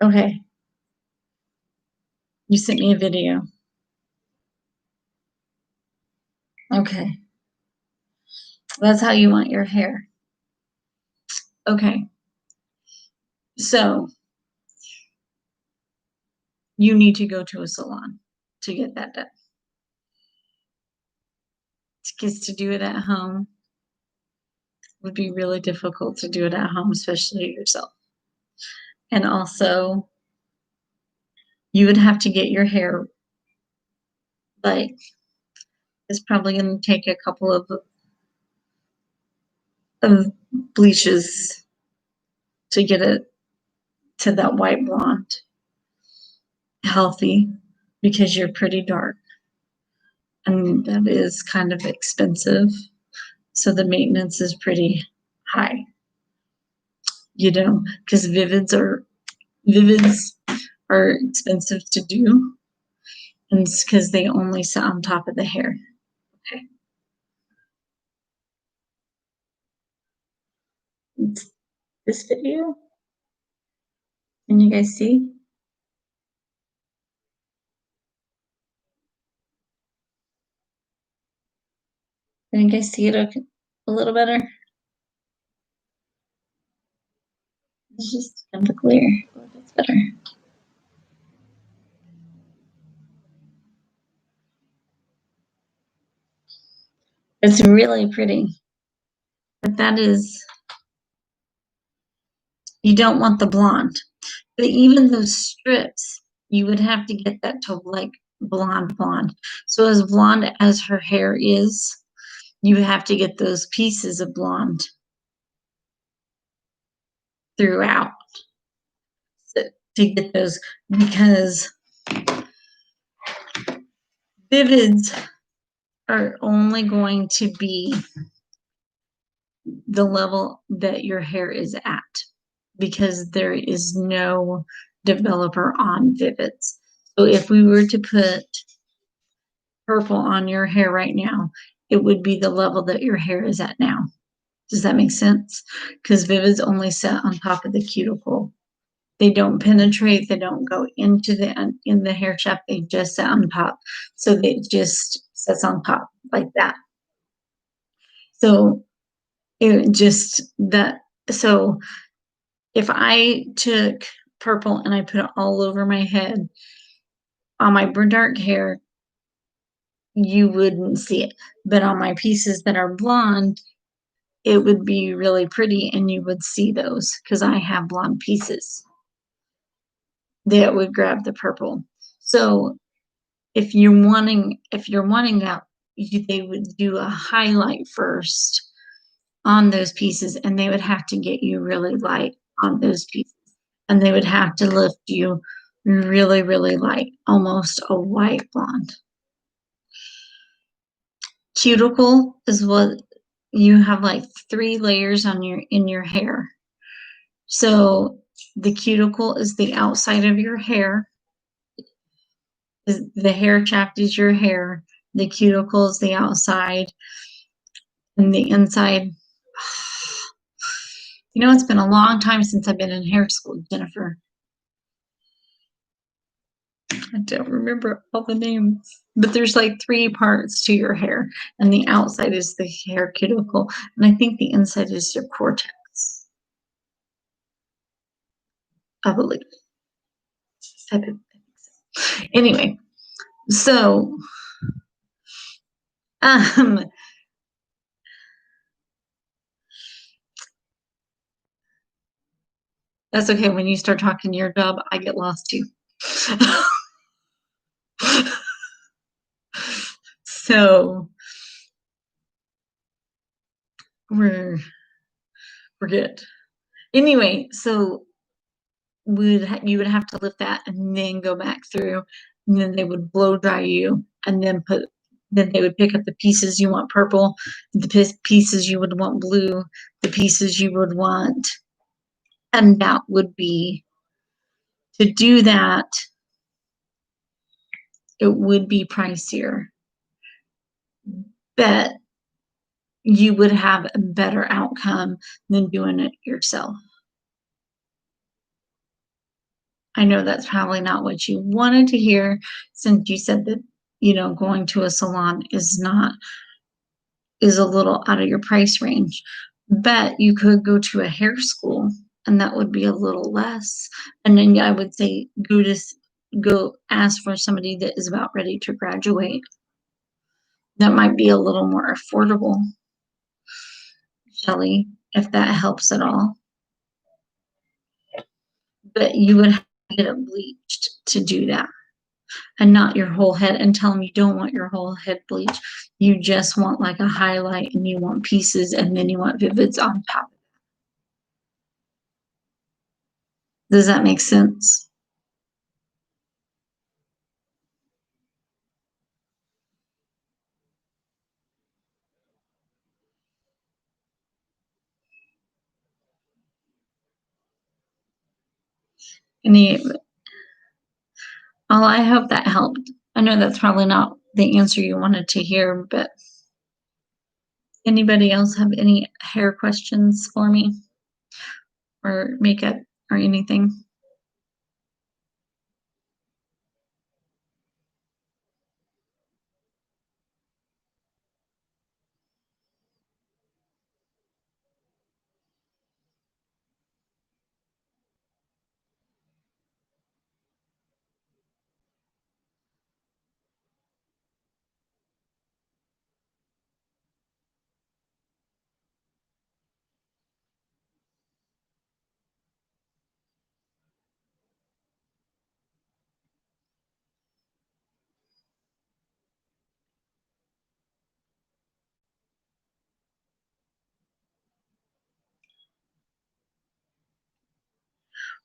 Okay. You sent me a video. Okay. That's how you want your hair. Okay. So you need to go to a salon to get that done. Because to do it at home would be really difficult to do it at home, especially yourself. And also, you would have to get your hair, like, it's probably going to take a couple of bleaches to get it to that white blonde healthy, because you're pretty dark. And that is kind of expensive. So the maintenance is pretty high, because vivids are expensive to do, and it's because they only sit on top of the hair. Okay. It's this video. Can you guys see? Can you guys see it okay? A little better? It's just kind of clear. Oh, that's better. It's really pretty. But you don't want the blonde. But even those strips, you would have to get that to like blonde. So as blonde as her hair is, you have to get those pieces of blonde throughout to get those, because vivids are only going to be the level that your hair is at, because there is no developer on vivids. So if we were to put purple on your hair right now, it would be the level that your hair is at now. Does that make sense? Because vivids only sit on top of the cuticle. They don't penetrate. They don't go into in the hair shaft. They just sit on top. So they just sits on top like that. So it just that. So if I took purple and I put it all over my head on my dark hair, you wouldn't see it. But on my pieces that are blonde, it would be really pretty and you would see those because I have blonde pieces that would grab the purple. So if you're wanting that, they would do a highlight first on those pieces and they would have to get you really light on those pieces. And they would have to lift you really, really light, almost a white blonde. Cuticle is what you have, like 3 layers on in your hair. So the cuticle is the outside of your hair. The hair shaft is your hair. The cuticle is the outside, and the inside. You know, it's been a long time since I've been in hair school, Jennifer. I don't remember all the names, but there's like 3 parts to your hair, and the outside is the hair cuticle, and I think the inside is your cortex. I believe. I think so. Anyway, so um, that's okay. When you start talking your job, I get lost too. So we're good. Anyway, so you would have to lift that and then go back through, and then they would blow dry you, and then they would pick up the pieces you want purple, the pieces you would want blue, the pieces you would want, and that would be to do that. It would be pricier, but you would have a better outcome than doing it yourself. I know that's probably not what you wanted to hear, since you said that, going to a salon is a little out of your price range. But you could go to a hair school and that would be a little less. And then I would say go ask for somebody that is about ready to graduate. That might be a little more affordable, Shelly, if that helps at all. But you would have to get it bleached to do that, and not your whole head, and tell them you don't want your whole head bleached. You just want like a highlight, and you want pieces, and then you want vivids on top. Does that make sense? I hope that helped. I know that's probably not the answer you wanted to hear, but anybody else have any hair questions for me, or makeup, or anything?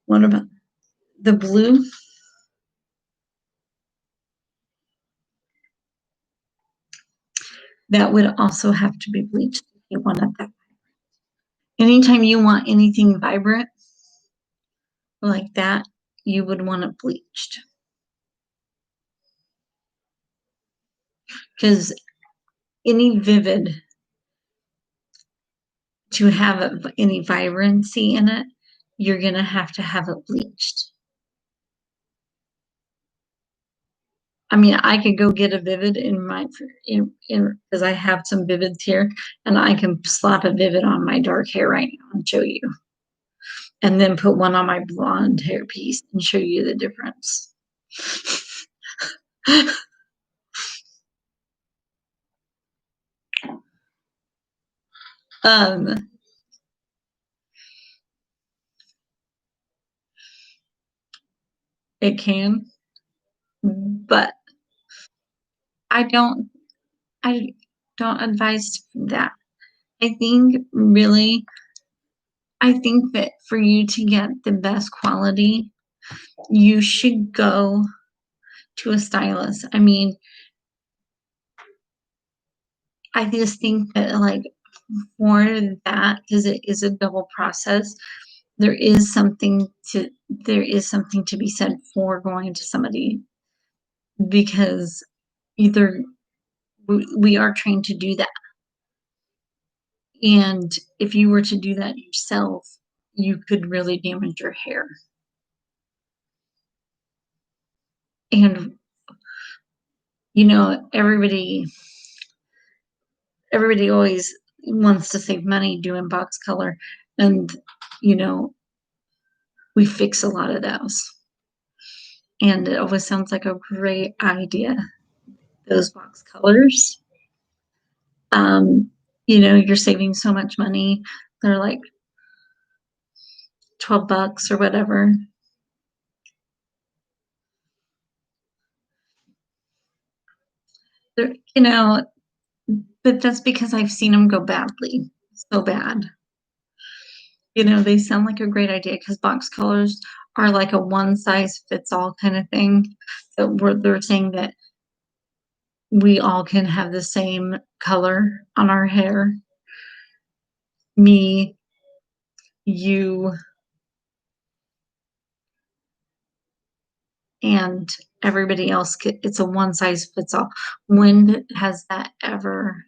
What about the blue? That would also have to be bleached if you wanted that. Anytime you want anything vibrant like that, you would want it bleached. Because any vivid to have any vibrancy in it, you're going to have it bleached. I mean, I could go get a Vivid because I have some Vivids here, and I can slap a Vivid on my dark hair right now and show you, and then put one on my blonde hair piece and show you the difference. um, it can, but I don't. I don't advise that. I think really, I think that for you to get the best quality, you should go to a stylist. I mean, I just think that like for that, because it is a double process, there is something to be said for going to somebody, because either we are trained to do that, and if you were to do that yourself, you could really damage your hair. And everybody always wants to save money doing box color, and you know we fix a lot of those, and it always sounds like a great idea, those box colors. um you're saving so much money. They're like $12 or whatever. They're, but that's because I've seen them go badly, so bad. They sound like a great idea because box colors are like a one size fits all kind of thing. So they're saying that we all can have the same color on our hair. Me, you, and everybody else. It's a one size fits all. When has that ever,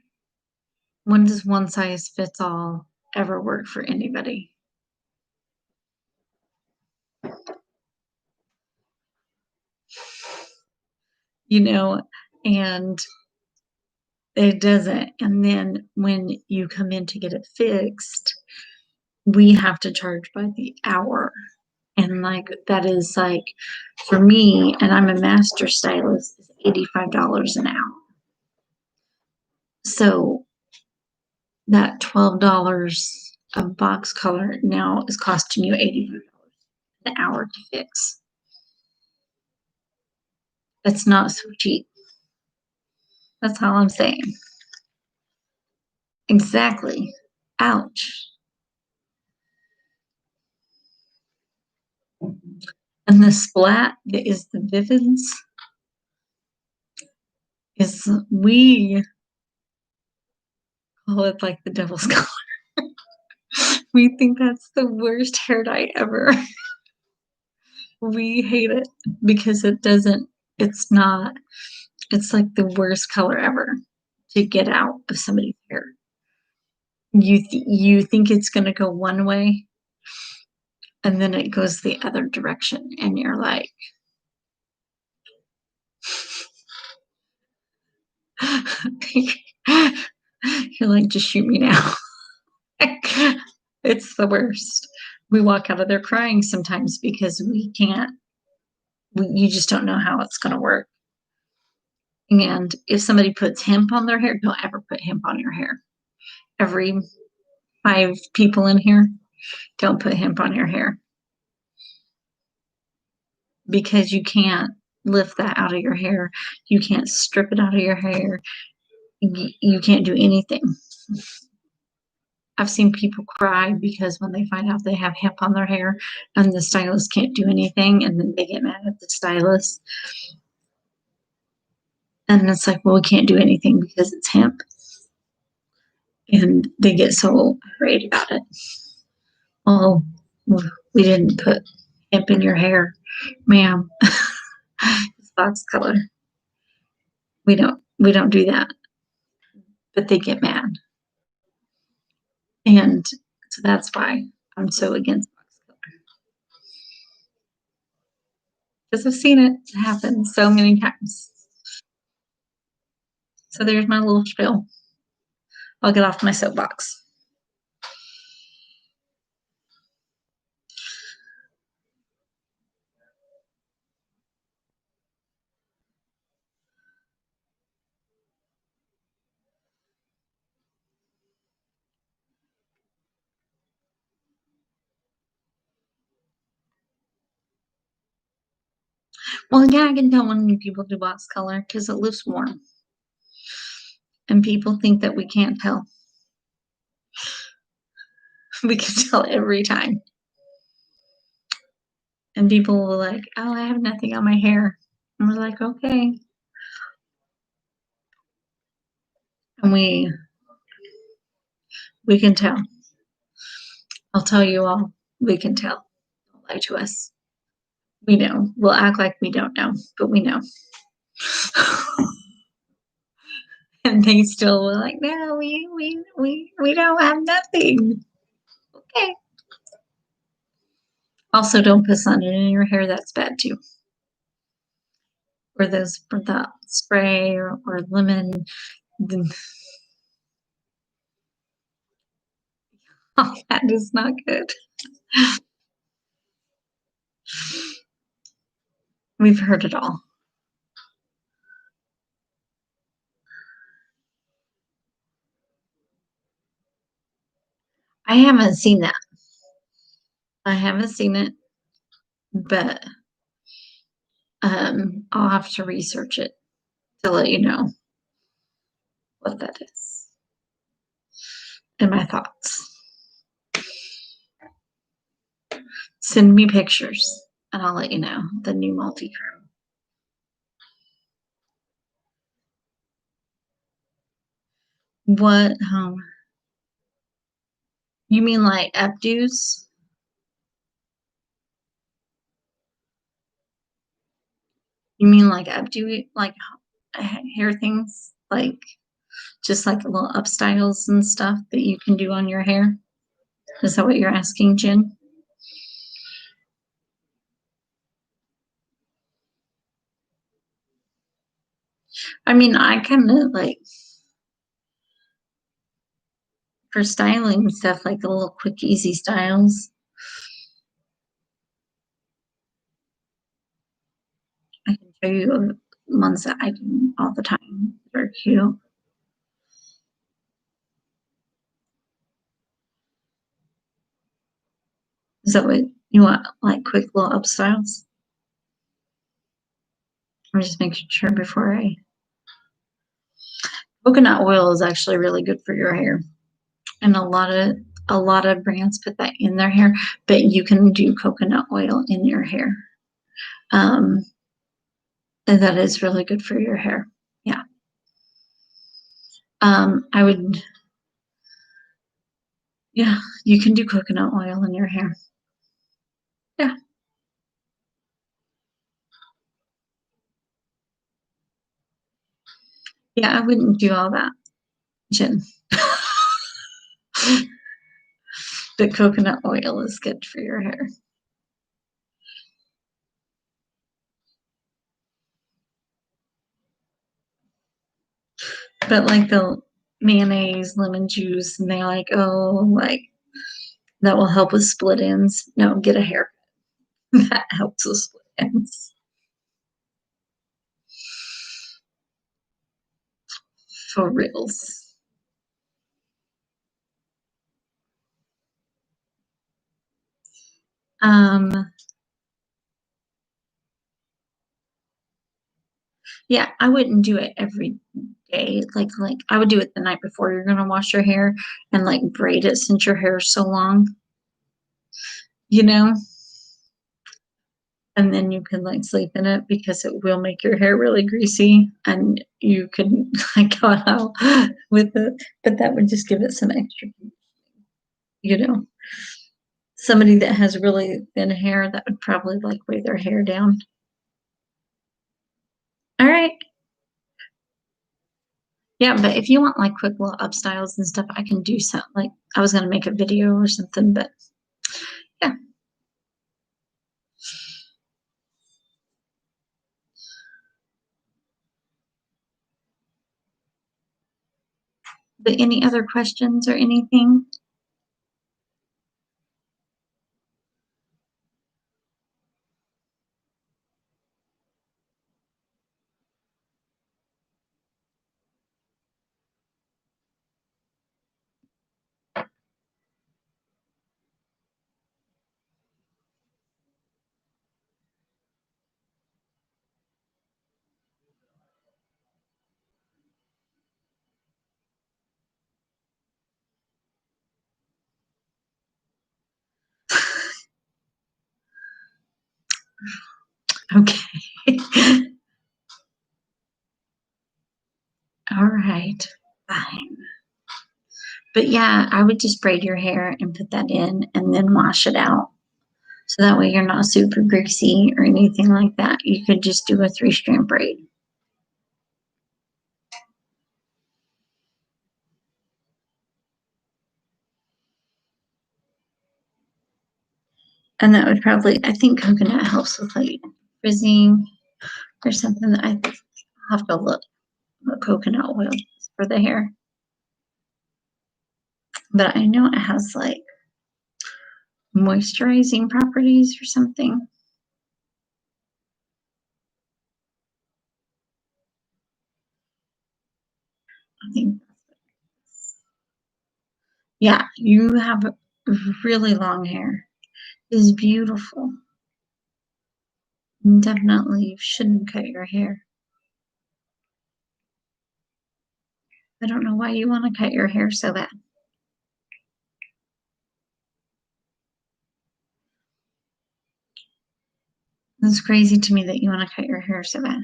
when does one size fits all ever work for anybody? You know, and it doesn't. And then when you come in to get it fixed, we have to charge by the hour. And like that is like for me, and I'm a master stylist, is $85 an hour. So that $12 of box color now is costing you $85 an hour to fix. That's not so cheap. That's all I'm saying. Exactly. Ouch. And the splat that is the Vivids is, we call it like the devil's color. We think that's the worst hair dye ever. We hate it because it's not, it's like the worst color ever to get out of somebody's hair. You think it's going to go one way, and then it goes the other direction, and you're like, you're like, just shoot me now. It's the worst. We walk out of there crying sometimes because you just don't know how it's going to work. And if somebody puts hemp on their hair, don't ever put hemp on your hair. Every 5 people in here, don't put hemp on your hair, because you can't lift that out of your hair. You can't strip it out of your hair. You can't do anything. I've seen people cry because when they find out they have hemp on their hair and the stylist can't do anything, and then they get mad at the stylist. And it's like, well, we can't do anything because it's hemp. And they get so irate about it. Oh, we didn't put hemp in your hair, ma'am. It's box color. We don't do that. But they get mad. And so that's why I'm so against box color. Because I've seen it happen so many times. So there's my little spiel. I'll get off my soapbox. Well, yeah, I can tell when people do box color because it looks warm. And people think that we can't tell. We can tell every time. And people will like, oh, I have nothing on my hair. And we're like, okay. And we can tell. I'll tell you all, we can tell. Don't lie to us. We know. We'll act like we don't know, but we know. And they still were like, no, we don't have nothing. Okay. Also, don't put sun in your hair. That's bad too. Or those for the spray or lemon. Oh, that is not good. We've heard it all. I haven't seen that. I haven't seen it, but I'll have to research it to let you know what that is and my thoughts. Send me pictures and I'll let you know the new multi-chrome. What you mean like updos? You mean like updo like hair things? Like just like little up styles and stuff that you can do on your hair? Is that what you're asking, Jen? I mean, I kind of like for styling stuff, like the little quick, easy styles. I can show you ones that I do all the time. They're cute. Is that what you want? Like quick little up styles? I'm just making sure before I. Coconut oil is actually really good for your hair, and a lot of brands put that in their hair, but you can do coconut oil in your hair. Um, and that is really good for your hair. Yeah. I would, yeah, you can do coconut oil in your hair. Yeah. Yeah, I wouldn't do all that, Jen. But coconut oil is good for your hair. But like the mayonnaise, lemon juice, and they're like, oh, like that will help with split ends. No, get a haircut. That helps with split ends. For reals. Um, yeah, I wouldn't do it every day. Like I would do it the night before you're gonna wash your hair and like braid it since your hair is so long, you know? And then you can like sleep in it because it will make your hair really greasy and you can like go out with it, but that would just give it some extra, you know. Somebody that has really thin hair that would probably like weigh their hair down. All right. Yeah, but if you want like quick little up styles and stuff, I can do something. Like I was gonna make a video or something, but yeah. But any other questions or anything? Okay. All right. Fine. But yeah, I would just braid your hair and put that in and then wash it out. So that way you're not super greasy or anything like that. You could just do a 3-strand braid. And that would probably, I think coconut helps with like frizzing or something. I have to look at coconut oil for the hair. But I know it has like moisturizing properties or something. I think. Yeah, you have really long hair. It's beautiful. Definitely shouldn't cut your hair. I don't know why you want to cut your hair so bad. It's crazy to me that you want to cut your hair so bad.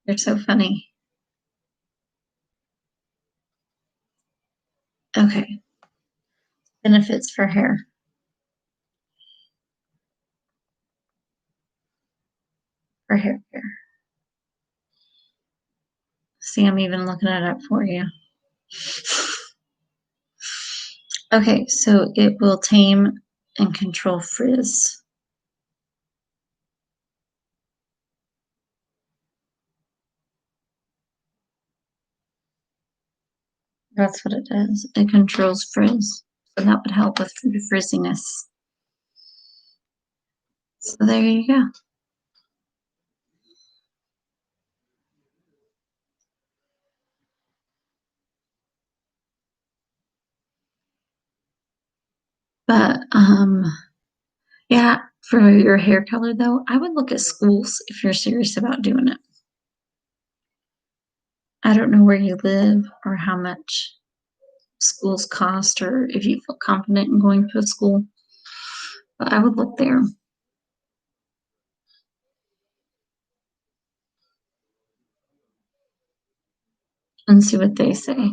You're so funny. Okay. Benefits for hair. For hair care. See, I'm even looking it up for you. Okay, so it will tame and control frizz. That's what it does. It controls frizz. So that would help with the frizziness. So there you go. But yeah, for your hair color though, I would look at schools if you're serious about doing it. I don't know where you live or how much schools cost or if you feel confident in going to a school, but I would look there and see what they say.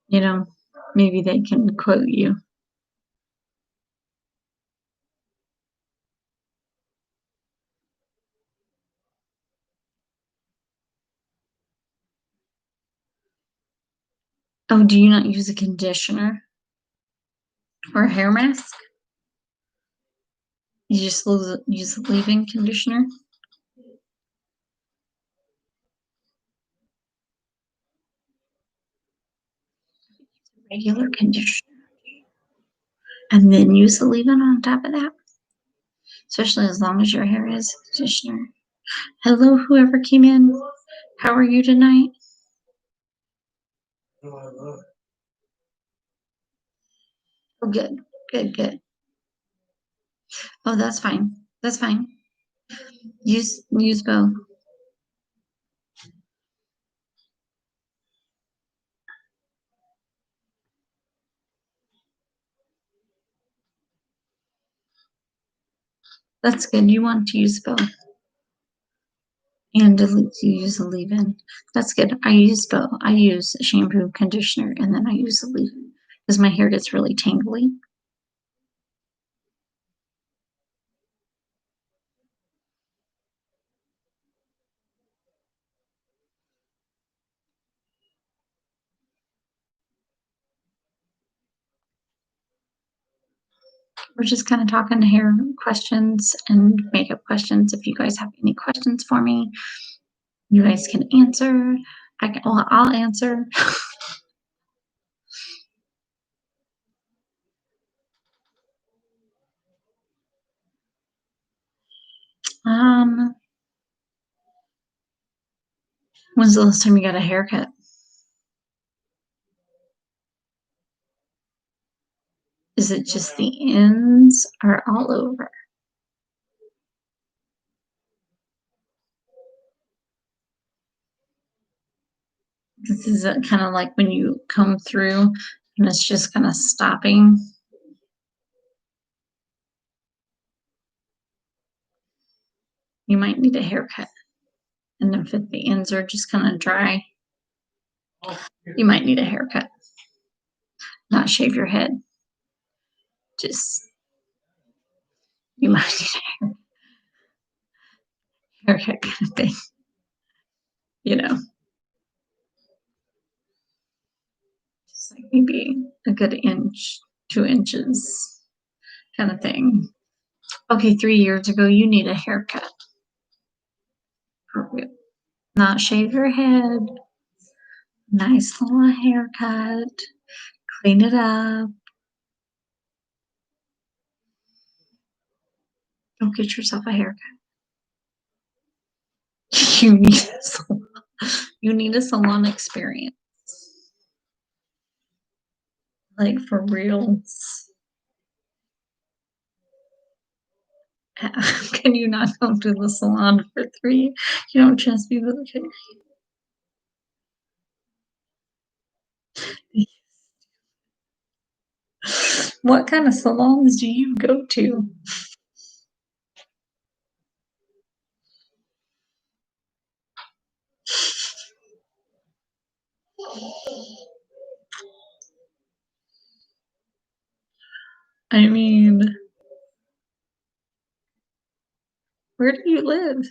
You know, maybe they can quote you. Oh, do you not use a conditioner or a hair mask? You just use a leave-in conditioner? Regular conditioner. And then use the leave-in on top of that. Especially as long as your hair is conditioner. Hello, whoever came in. How are you tonight? Oh, good, good, good. Oh, that's fine. That's fine. Use both. That's good. You want to use both. And to use a leave-in. That's good. I use both. I use shampoo, conditioner, and then I use a leave-in. because my hair gets really tangly. We're just kind of talking hair questions and makeup questions. If you guys have any questions for me, you guys can answer. I'll answer. When's the last time you got a haircut? Is it just the ends or all over? This is kind of like when you come through and it's just kind of stopping. You might need a haircut. And if the ends are just kind of dry, you might need a haircut. Not shave your head. Just, you might need a haircut kind of thing. Just like maybe a good inch, 2 inches kind of thing. Okay, 3 years ago, you need a haircut. Not shave your head. Nice little haircut. Clean it up. Go get yourself a haircut. You need a salon. You need a salon experience. Like for real. Can you not go to the salon for 3? You don't trust me with a hair. What kind of salons do you go to? I mean, where do you live?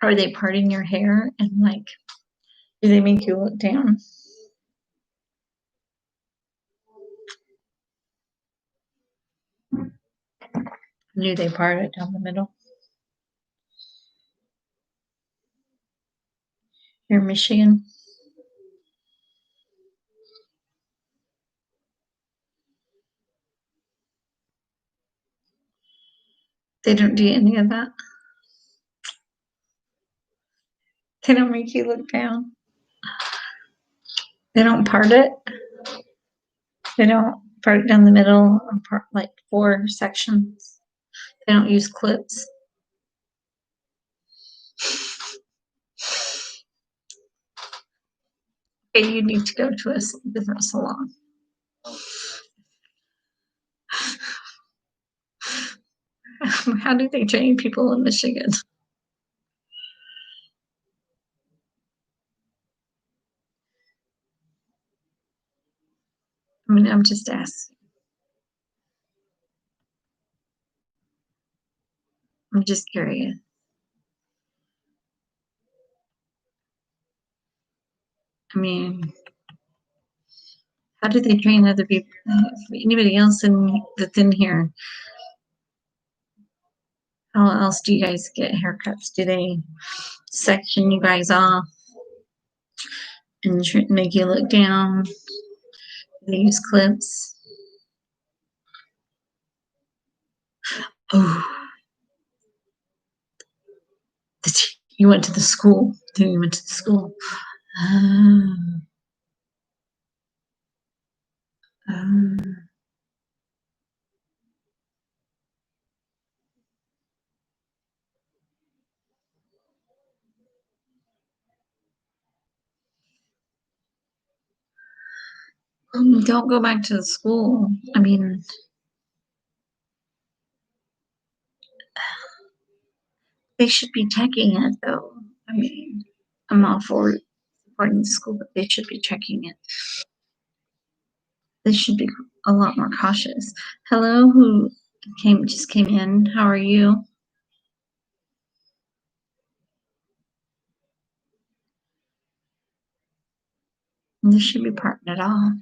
Are they parting your hair and like, do they make you look down? Do they part it down the middle? Here in Michigan? They don't do any of that. They don't make you look down. They don't part it. They don't part it down the middle and part like 4 sections. They don't use clips. Okay, you need to go to a different salon. How do they train people in Michigan? I mean, I'm just asking. I'm just curious. I mean, how do they train other people? Anybody else that's in here? How else do you guys get haircuts? Do they section you guys off and make you look down? Do they use clips? Oh, you went to the school. Then you went to the school. Oh. Oh. Don't go back to the school. I mean, they should be checking it though. I mean, I'm all for supporting the school, but they should be checking it. They should be a lot more cautious. Hello, who just came in? How are you? They should be parking it off.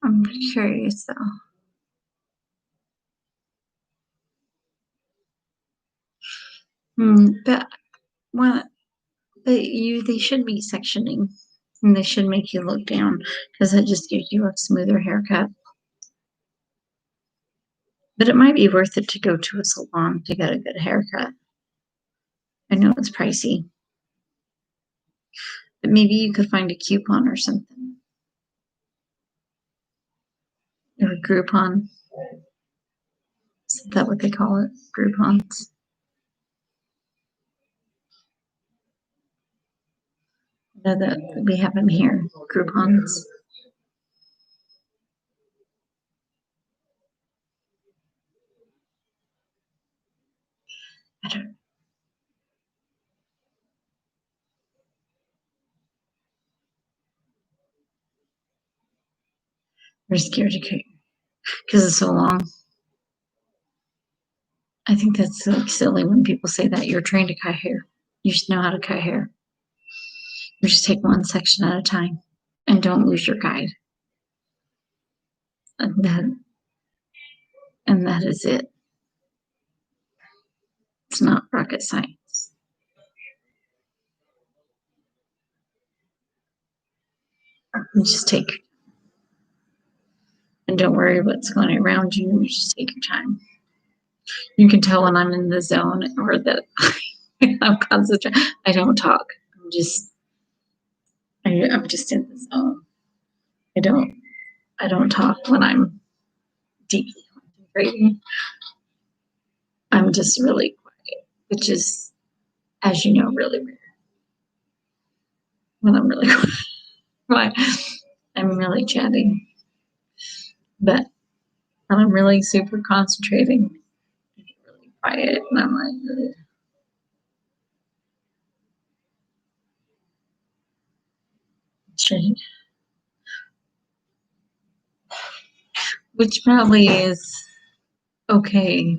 I'm curious though. But what? But they should be sectioning, and they should make you look down because that just gives you a smoother haircut. But it might be worth it to go to a salon to get a good haircut. I know it's pricey, but maybe you could find a coupon or something, or a Groupon. Is that what they call it? Groupons. I know that we have them here. Groupons. I don't. We're scared to cut because it's so long. I think that's like silly when people say that you're trained to cut hair. You should know how to cut hair. You just take one section at a time and don't lose your guide. And that is it. It's not rocket science. You just take and don't worry what's going around you. You just take your time. You can tell when I'm in the zone or that I'm concentrating. I don't talk. I'm just in the zone. I don't I don't talk when I'm deeply concentrating. I'm just really quiet, which is, as you know, really rare. When I'm really quiet, I'm really chatting. But when I'm really super concentrating, I get really quiet, and I'm like, which probably is okay.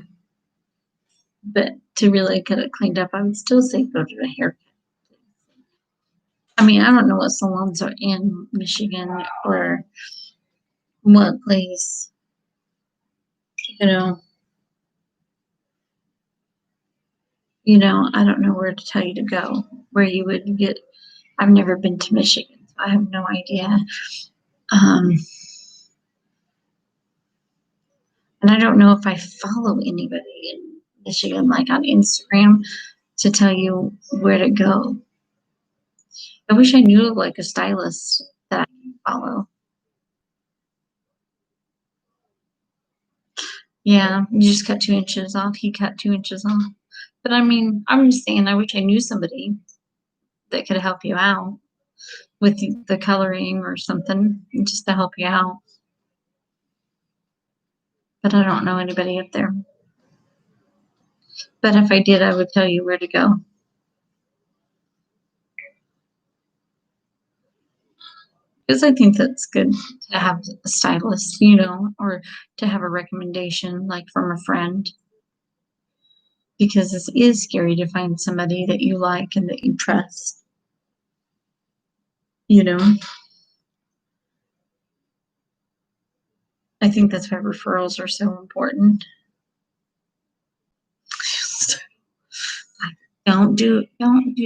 But to really get it cleaned up, I would still say go to a haircut. I mean, I don't know what salons are in Michigan or what place, you know, I don't know where to tell you to go, where you would get. I've never been to Michigan, so I have no idea. Um, and I don't know if I follow anybody in Michigan, like on Instagram, to tell you where to go. I wish I knew like a stylist that I can follow. Yeah, you just cut 2 inches off. He cut 2 inches off. But I mean, I'm just saying, I wish I knew somebody that could help you out with the coloring or something, just to help you out. But I don't know anybody up there. But if I did, I would tell you where to go. Because I think that's good to have a stylist, or to have a recommendation like from a friend. Because this is scary to find somebody that you like and that you trust. You know, I think that's why referrals are so important. Don't do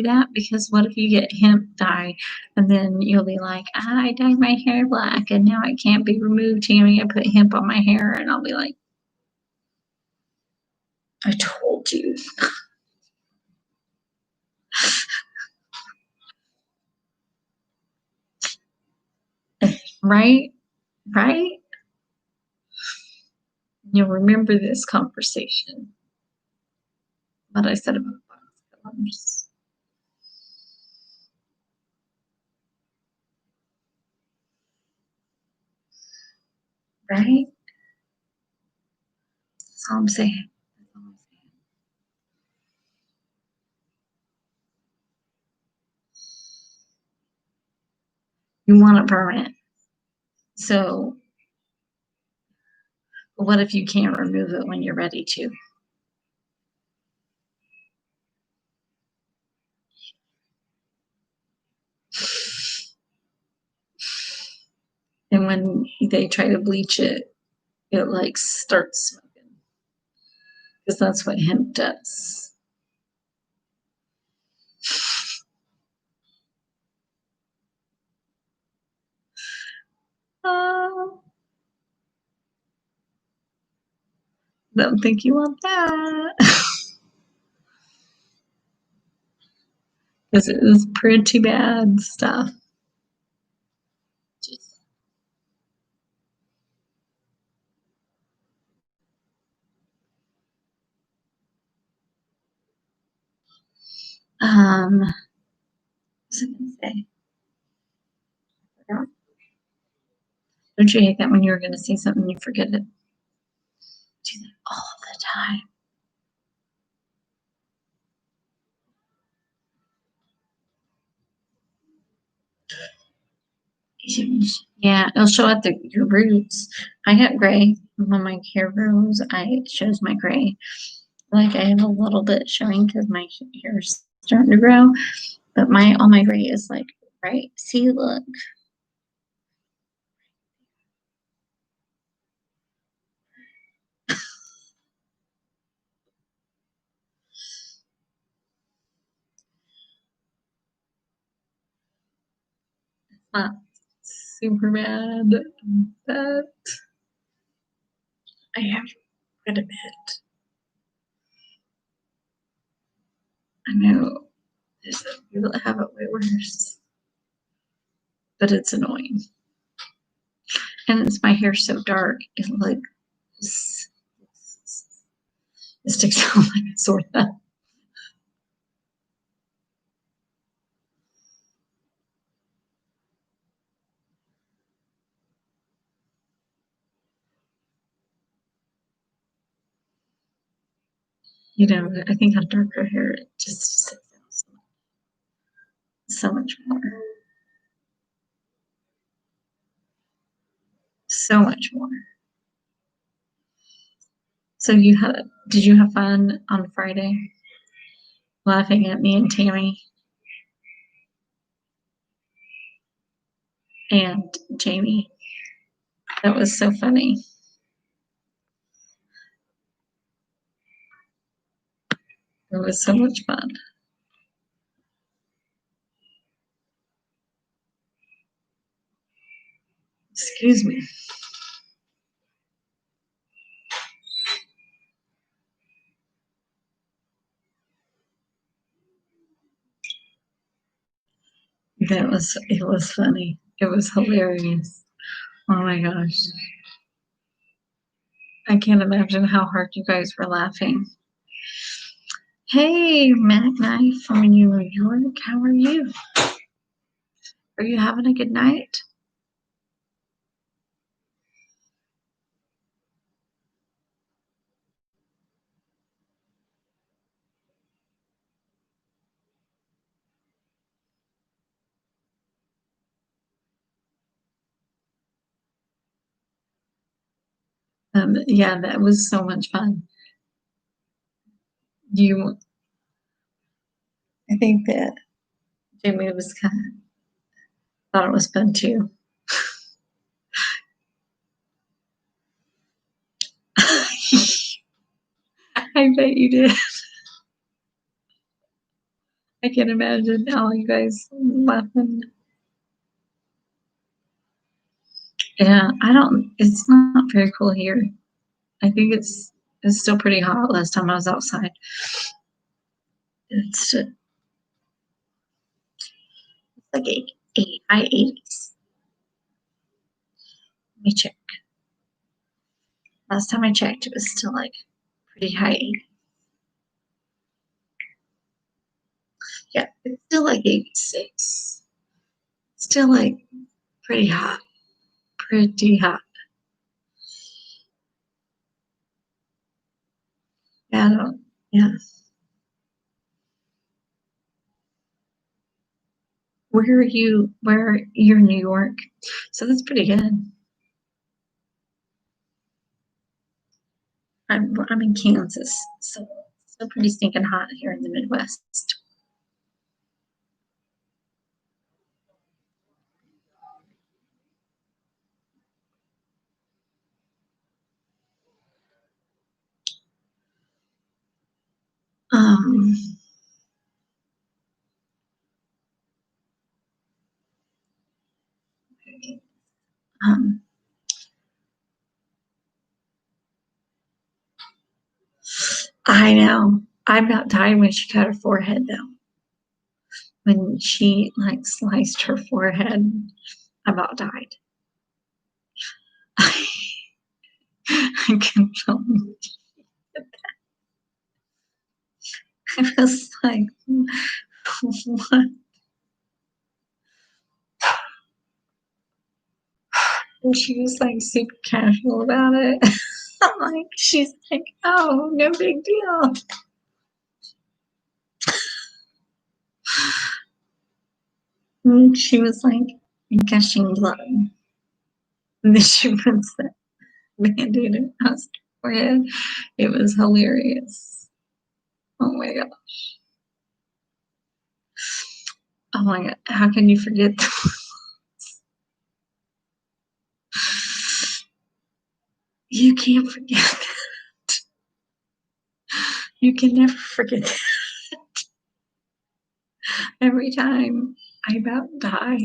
that, because what if you get hemp dye and then you'll be like, I dyed my hair black and now it can't be removed. Tammy, I put hemp on my hair, and I'll be like, I told you. Right? Right? You'll remember this conversation. what I said about box cutters. Right? That's all I'm saying. That's all I'm saying. You want it permanent. So what if you can't remove it when you're ready to? And when they try to bleach it, it like starts smoking. Because that's what hemp does. Don't think you want that. This is pretty bad stuff. What was I gonna say? Don't you hate that when you're gonna say something and you forget it? Do that all the time. Yeah, it'll show at your roots. I got gray when my hair grows. It shows my gray. Like I have a little bit showing because my hair's starting to grow, but all my gray is like right. See, look. Not super bad, but I have quite a bit. I know there's some people that have it way worse, but it's annoying. And it's my hair so dark, it like it sticks out like a sore thumb. I think on darker hair it just sticks out so much more. So much more. So did you have fun on Friday? Laughing at me and Tammy and Jamie. That was so funny. It was so much fun. Excuse me. It was funny. It was hilarious. Oh my gosh. I can't imagine how hard you guys were laughing. Hey, Mac Knife from New York. How are you? Are you having a good night? Yeah, that was so much fun. I think that Jamie was thought it was fun too. I bet you did. I can imagine all you guys laughing. Yeah, it's not very cool here. I think it's still pretty hot last time I was outside. It's like high 80s. Let me check. Last time I checked, it was still like pretty high 80s. Yeah, it's still like 86. Still like pretty hot. Pretty hot. Yeah, I don't, yeah. Where are you? Where you're in New York? So that's pretty good. I'm in Kansas, so it's still pretty stinking hot here in the Midwest. Um, um, I know. I about died when she cut her forehead though. When she like sliced her forehead, I about died. I can feel I was like, what? And she was like super casual about it. I'm like, she's like, oh, no big deal. And she was like gushing blood. And then she puts that band-aid across her forehead. It was hilarious. Oh my god. Oh my god. How can you forget you can't forget that. You can never forget that. Every time I about die.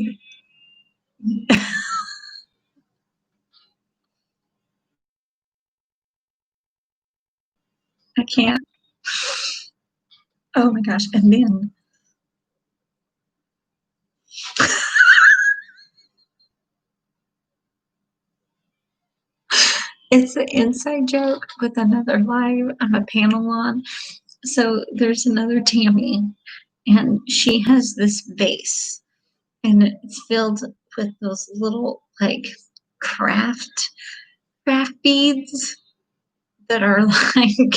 I can't. Oh my gosh. And then it's an inside joke with another live I'm a panel on. So there's another Tammy, and she has this vase, and it's filled with those little like craft beads that are like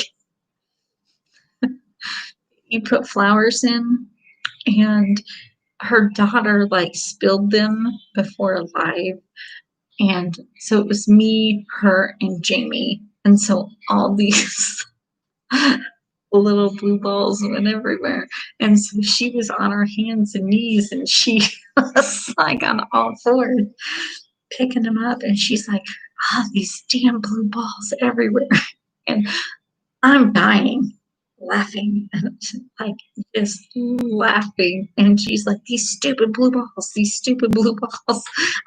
you put flowers in, and her daughter like spilled them before live, and so it was me, her, and Jamie, and so all these little blue balls went everywhere. And so she was on her hands and knees and she was like on all fours picking them up. And she's like, oh, these damn blue balls everywhere. And I'm dying laughing and like just laughing. And she's like, these stupid blue balls.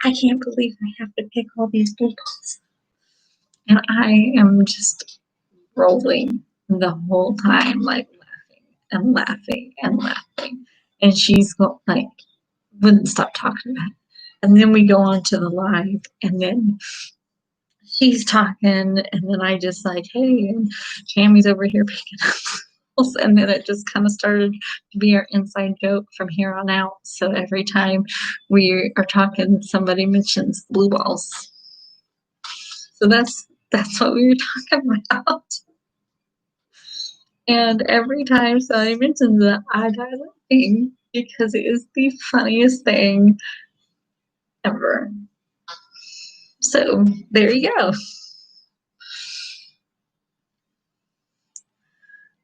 I can't believe I have to pick all these blue balls. And I am just rolling the whole time, like laughing and laughing and laughing. And she's like, wouldn't stop talking about it. And then we go on to the live, and then she's talking, and then I just like, hey, and Tammy's over here picking up. And then it just kind of started to be our inside joke from here on out. So every time we are talking, somebody mentions blue balls. So that's what we were talking about. And every time somebody mentions it, I die laughing because it is the funniest thing ever. So there you go.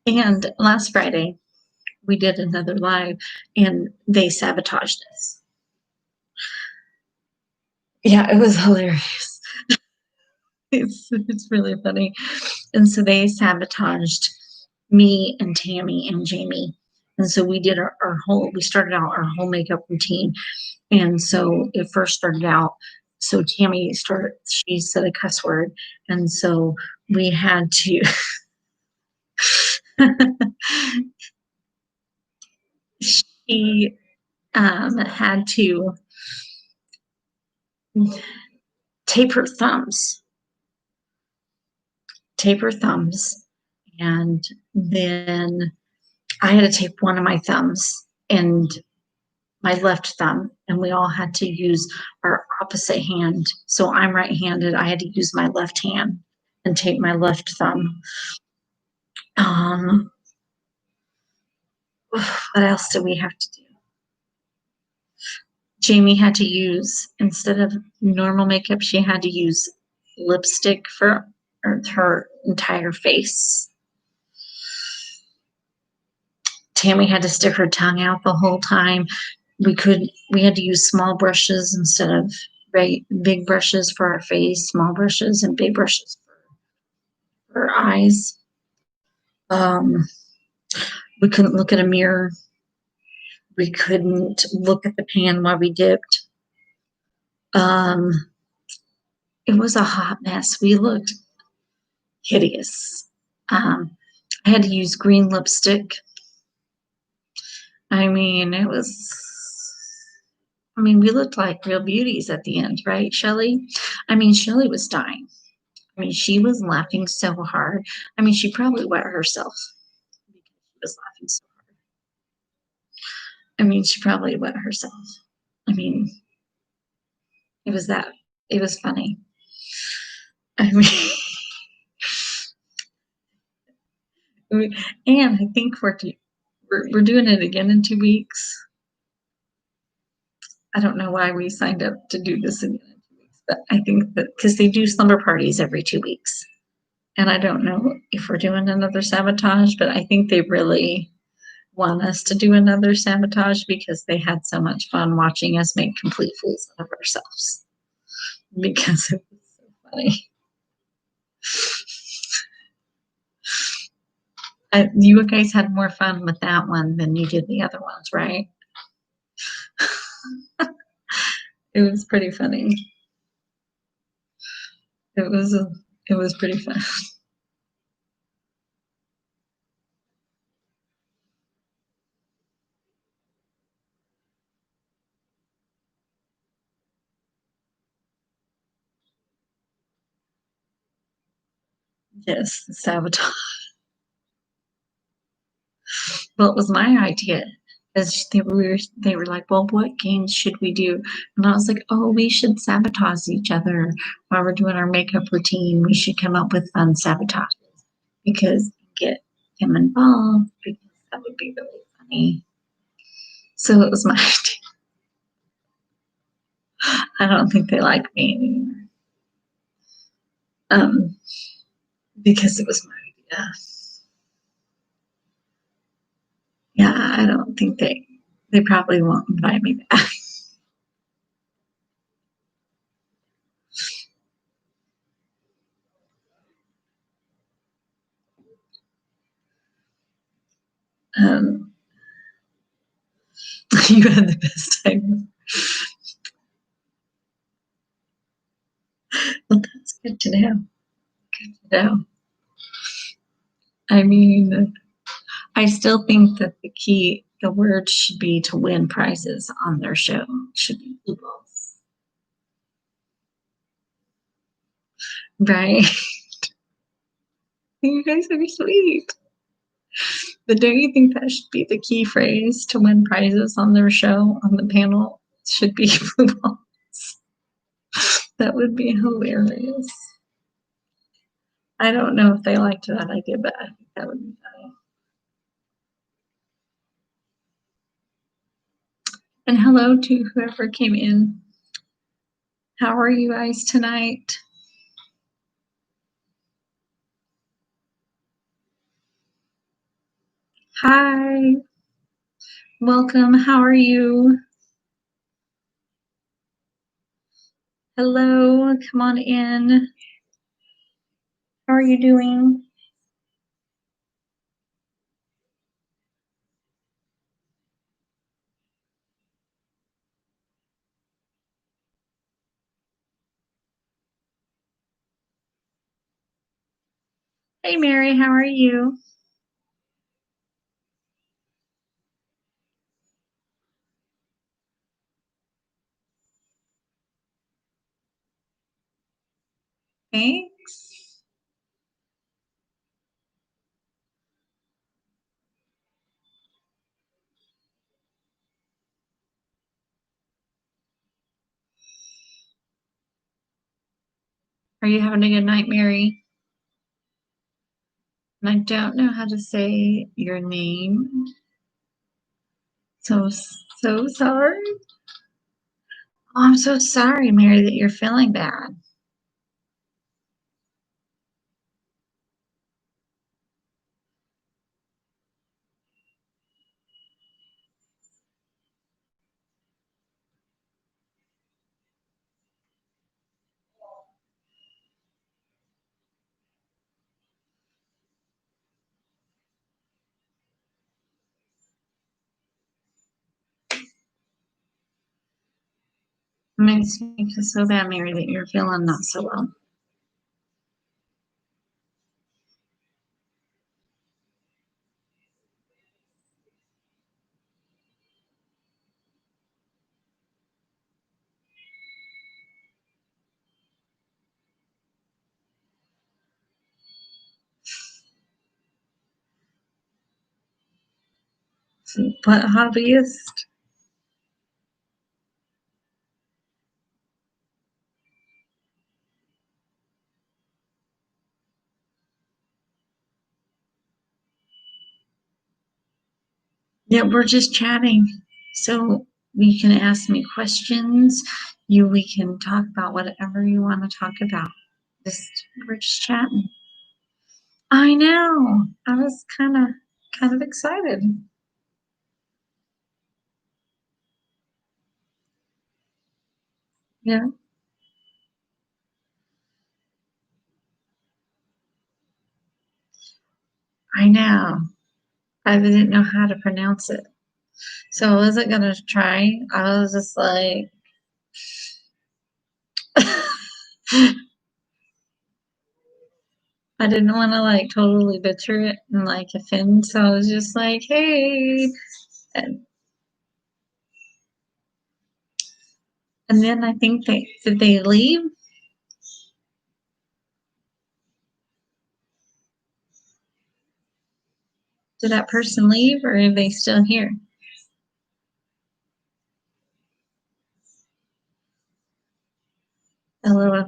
And last Friday, we did another live and they sabotaged us. Yeah, it was hilarious. It's really funny. And so they sabotaged me and Tammy and Jamie. And so we did we started out our whole makeup routine. And so it first started out, so she said a cuss word. And so we had to, she had to tape her thumbs, and then I had to tape one of my thumbs, and my left thumb, and we all had to use our opposite hand. So I'm right-handed. I had to use my left hand and take my left thumb. Um, what else do we have to do? Jamie had to use, instead of normal makeup, she had to use lipstick for her entire face. Tammy had to stick her tongue out the whole time. We had to use small brushes instead of big brushes for our face, small brushes and big brushes for our eyes. We couldn't look at a mirror. We couldn't look at the pan while we dipped. It was a hot mess. We looked hideous. I had to use green lipstick. I mean, we looked like real beauties at the end, right, Shelly? Shelly was dying. She was laughing so hard. She probably wet herself because she was laughing so hard. She probably wet herself. I mean, it was that, it was funny. I mean, and I think we're doing it again in 2 weeks. I don't know why we signed up to do this again in 2 weeks, but I think that because they do slumber parties every 2 weeks. And I don't know if we're doing another sabotage, but I think they really want us to do another sabotage because they had so much fun watching us make complete fools of ourselves. Because it was so funny. You guys had more fun with that one than you did the other ones, right? It was pretty funny. It was pretty fun. Yes, sabotage. Well, it was my idea. As they were like, well, what games should we do? And I was like, oh, we should sabotage each other while we're doing our makeup routine. We should come up with fun sabotages because get him involved because that would be really funny. So it was my idea. I don't think they like me anymore. Because it was my idea. Yeah, I don't think they probably won't invite me back. Um, you had the best time. Well, that's good to know. Good to know. I still think that the word should be to win prizes on their show. It should be blue balls. Right? You guys are sweet. But don't you think that should be the key phrase to win prizes on their show, on the panel? It should be blue balls. That would be hilarious. I don't know if they liked that idea, but I think that would be funny. And hello to whoever came in. How are you guys tonight? Hi. Welcome. How are you? Hello. Come on in. How are you doing? Hey, Mary. How are you? Thanks. Are you having a good night, Mary? And I don't know how to say your name. So sorry. Oh, I'm so sorry, Mary, that you're feeling bad. It makes me feel so bad, Mary, that you're feeling not so well. What hobbyist? Yeah, we're just chatting. So you can ask me questions. We can talk about whatever you want to talk about. We're just chatting. I know. I was kind of excited. Yeah, I know. I didn't know how to pronounce it. So I wasn't gonna try. I was just like I didn't want to like totally butcher it and like offend. So I was just like, hey. And, and then I think did they leave? Did that person leave or are they still here? Hello.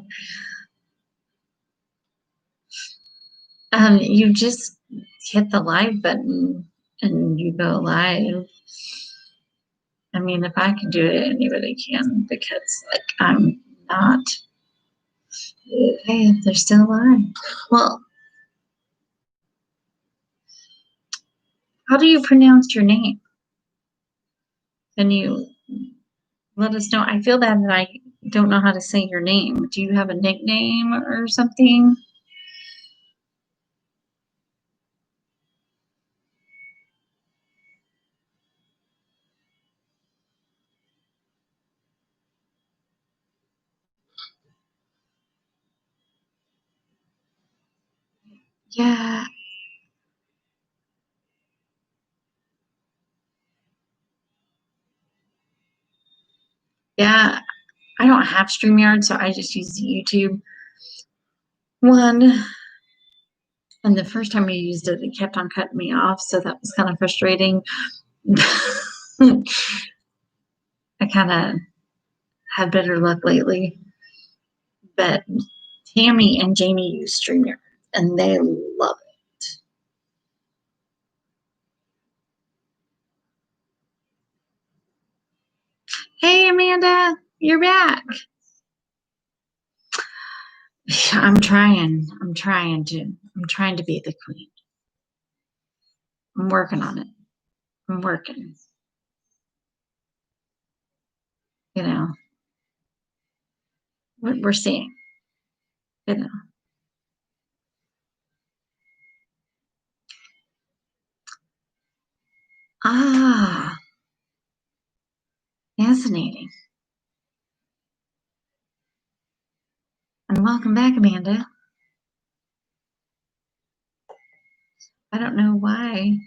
You just hit the live button and you go live. I mean, if I can do it, anybody can because like I'm not. Hey, they're still alive. Well, how do you pronounce your name? Can you let us know? I feel bad that I don't know how to say your name. Do you have a nickname or something? Yeah, yeah. I don't have StreamYard, so I just use the YouTube one. And the first time I used it, it kept on cutting me off, so that was kind of frustrating. I kind of had better luck lately. But Tammy and Jamie use StreamYard, and they love it. Hey, Amanda, you're back. I'm trying. I'm trying to be the queen. I'm working on it. I'm working. You know what we're seeing. You know. Ah, fascinating. And welcome back, Amanda. I don't know why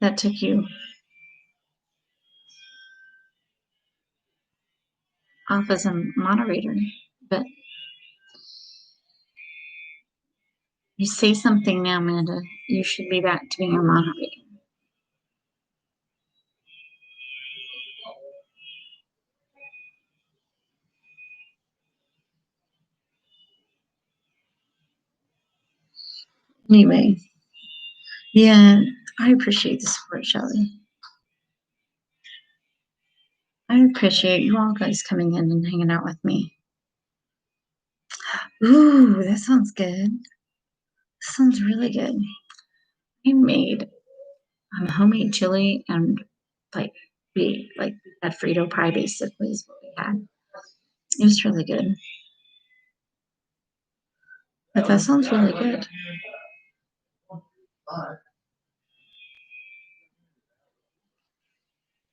that took you off as a moderator, but you say something now, Amanda. You should be back to being a moderator. Anyway, yeah, I appreciate the support, Shelly. I appreciate you all guys coming in and hanging out with me. Ooh, that sounds good. Sounds really good. I made homemade chili and like we had Frito pie basically is what we had. It was really good. But that sounds really good.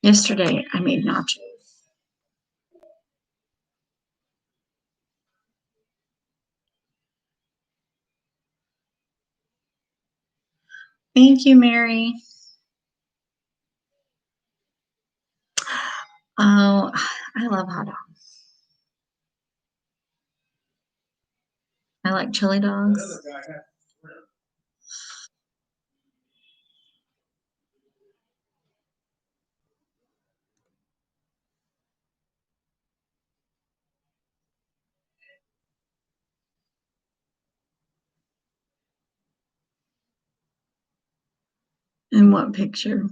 Yesterday I made nachos. Thank you, Mary. Oh, I love hot dogs. I like chili dogs. In what picture?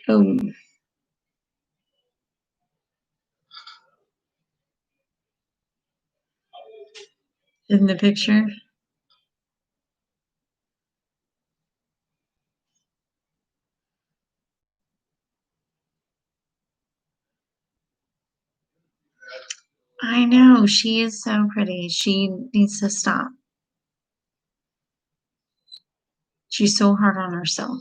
Oh, in the picture? I know, she is so pretty. She needs to stop. She's so hard on herself.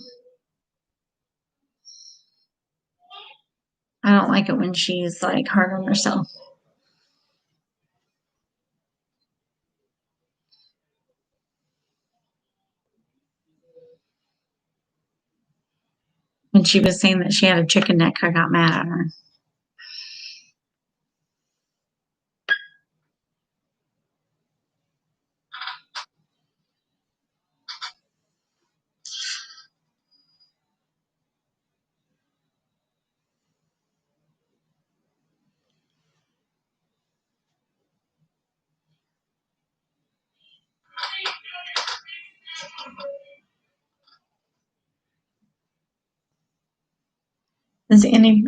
I don't like it when she's like hard on herself. When she was saying that she had a chicken neck, I got mad at her. Is any,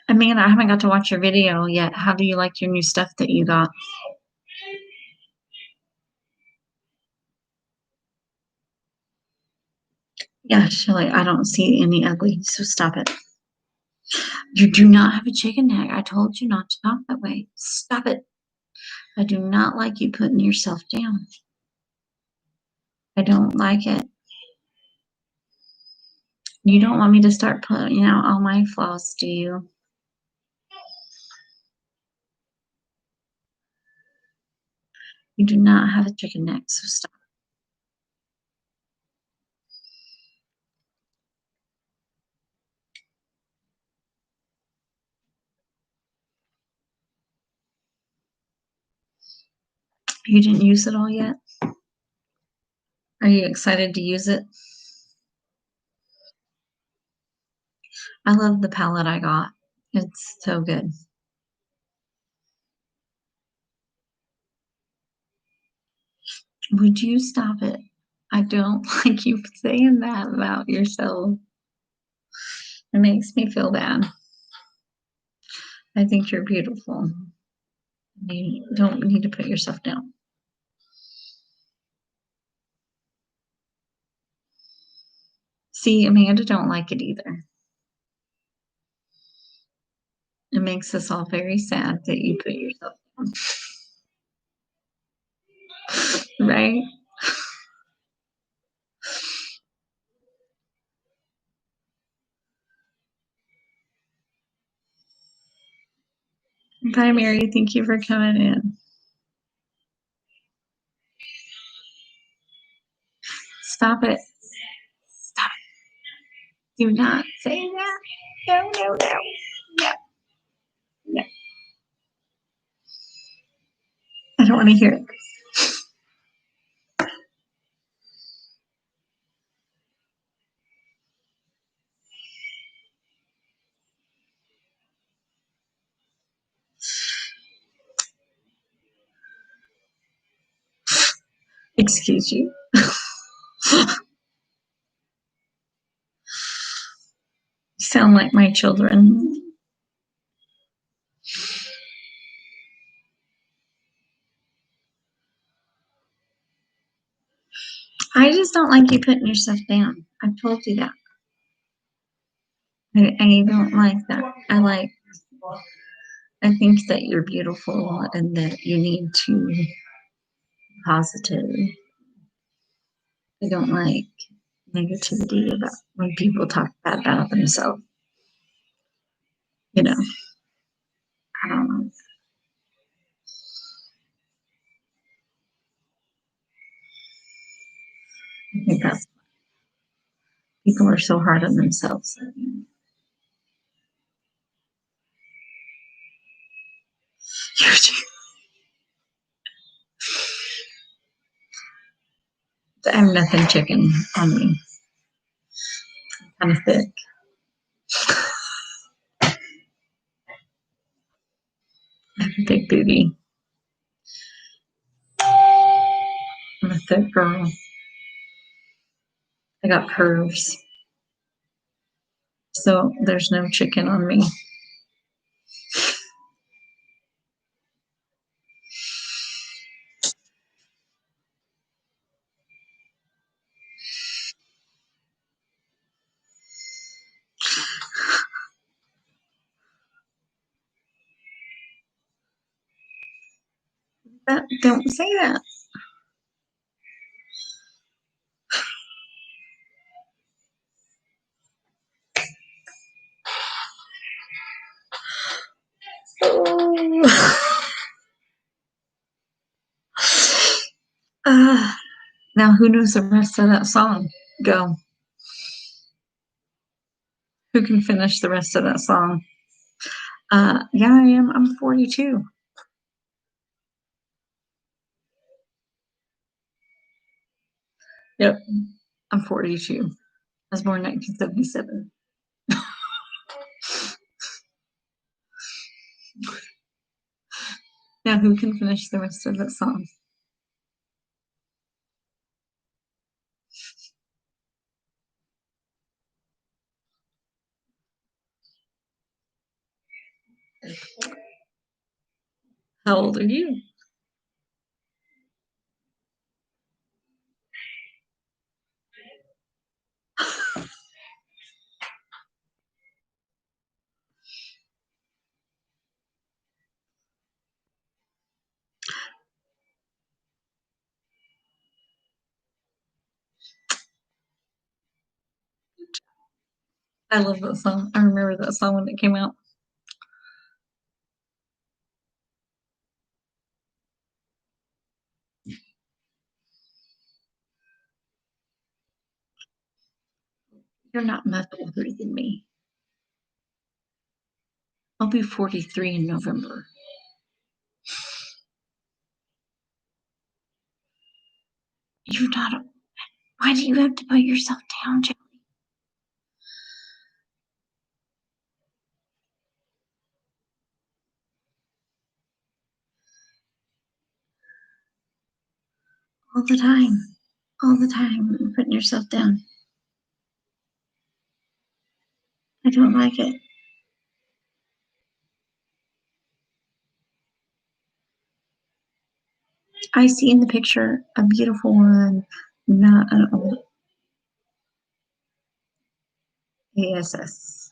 Amanda, I haven't got to watch your video yet. How do you like your new stuff that you got? Yeah, Shelly, I don't see any ugly, so stop it. You do not have a chicken neck. I told you not to talk that way. Stop it. I do not like you putting yourself down. I don't like it. You don't want me to start putting out all my flaws, do you? You do not have a chicken neck, so stop. You didn't use it all yet? Are you excited to use it? I love the palette I got. It's so good. Would you stop it? I don't like you saying that about yourself. It makes me feel bad. I think you're beautiful. You don't need to put yourself down. See, Amanda don't like it either. It makes us all very sad that you put yourself down. Right? Bye, Mary. Thank you for coming in. Stop it. Stop it. Do not say that. No, no, no. No, no. I don't want to hear it. Excuse you. You sound like my children. I just don't like you putting yourself down. I've told you that. I don't like that. I think that you're beautiful and that you need to be positive. I don't like negativity about when people talk bad about themselves. You know, I don't know. I think that's people are so hard on themselves. I have nothing chicken on me. I'm kind of thick. I have a big booty. I'm a thick girl. I got curves. So there's no chicken on me. Don't say that. Oh. Now who knows the rest of that song? Go. Who can finish the rest of that song? Yeah, I am. I'm 42. Yep, I'm 42. I was born 1977. Now who can finish the rest of that song? How old are you? I love that song. I remember that song when it came out. You're not much older than me. I'll be 43 in November. You're not. Why do you have to put yourself down, Joe? All the time. All the time. You're putting yourself down. I don't like it. I see in the picture a beautiful one, not an old ASS.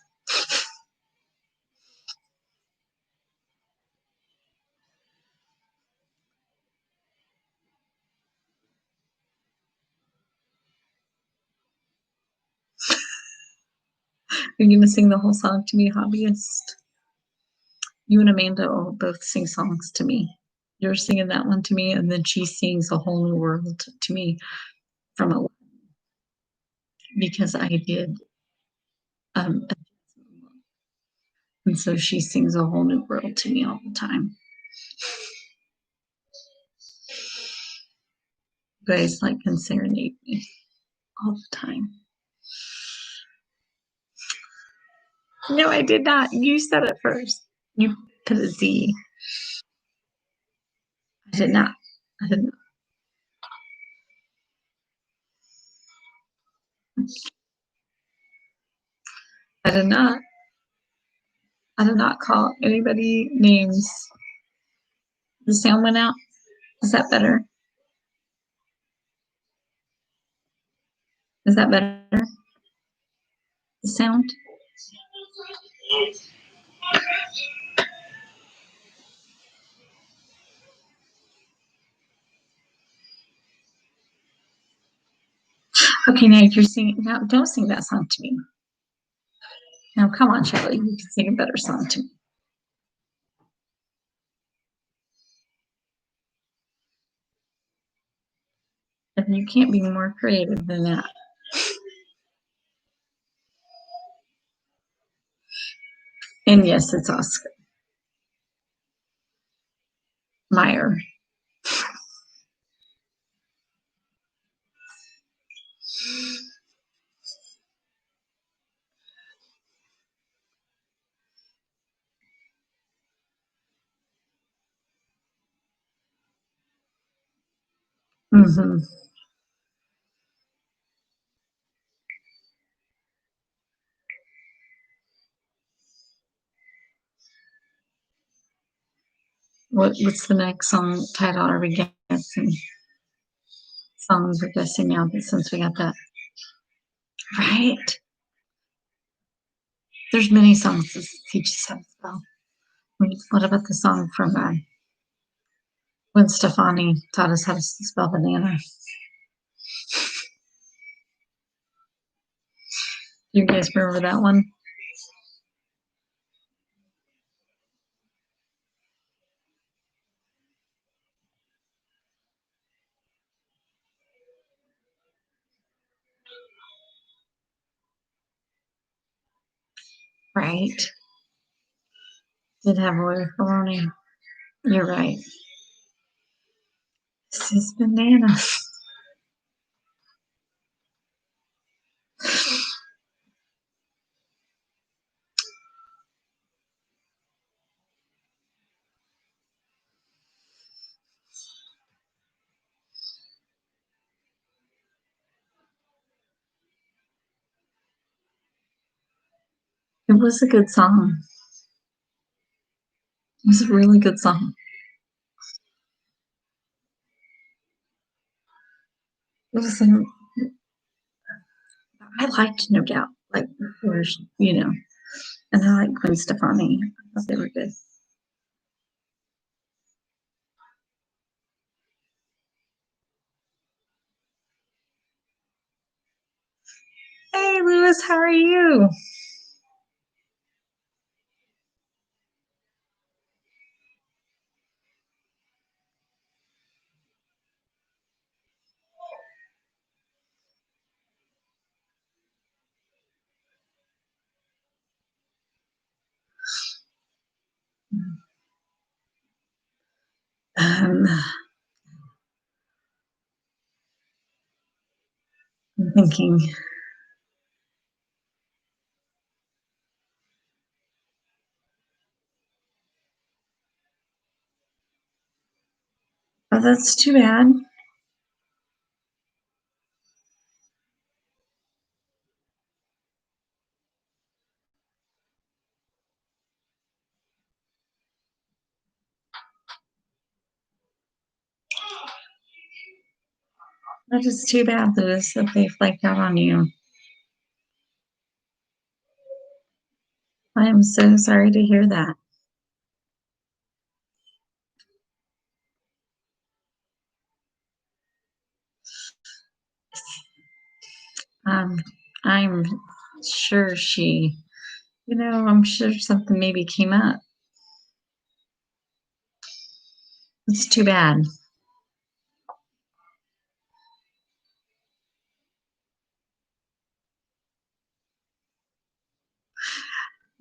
You're gonna sing the whole song to me, hobbyist. You and Amanda will both sing songs to me. You're singing that one to me, and then she sings a whole new world to me from a because I did a and so she sings a whole new world to me all the time. You guys like can serenade me all the time. No, I did not. You said it first. You put a Z. I did not. I did not. I did not. I did not call anybody names. The sound went out. Is that better? Is that better? The sound? Okay, now you're singing. Now, don't sing that song to me. Now, come on, Charlie. You can sing a better song to me. And you can't be more creative than that. And yes, it's Oscar Mayer. Mm-hmm. What's the next song title? Are we guessing? Songs we're guessing now since we got that. Right? There's many songs that teach us how to spell. What about the song from Gwen Stefani taught us how to spell banana? You guys remember that one? Right. Did have Roy Maloney. You're right. This is banana. It was a good song. It was a really good song. It was I liked No Doubt, like and I like Gwen Stefani. I thought they were good. Hey, Lewis, how are you? I'm thinking. Oh, that's too bad. That is too bad, Lewis, that they flaked out on you. I am so sorry to hear that. Um, I'm sure I'm sure something maybe came up. It's too bad.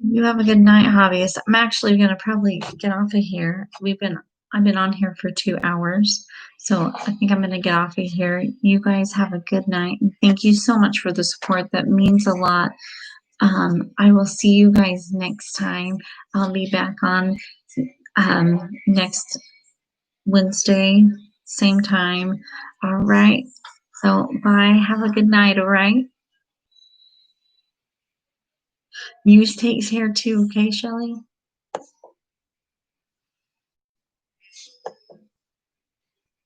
You have a good night, hobbyist. I'm actually going to probably get off of here. I've been on here for 2 hours, so I think I'm going to get off of here. You guys have a good night, and thank you so much for the support. That means a lot. I will see you guys next time. I'll be back on next Wednesday, same time. All right. So bye. Have a good night. All right. Use takes hair too, okay, Shelley?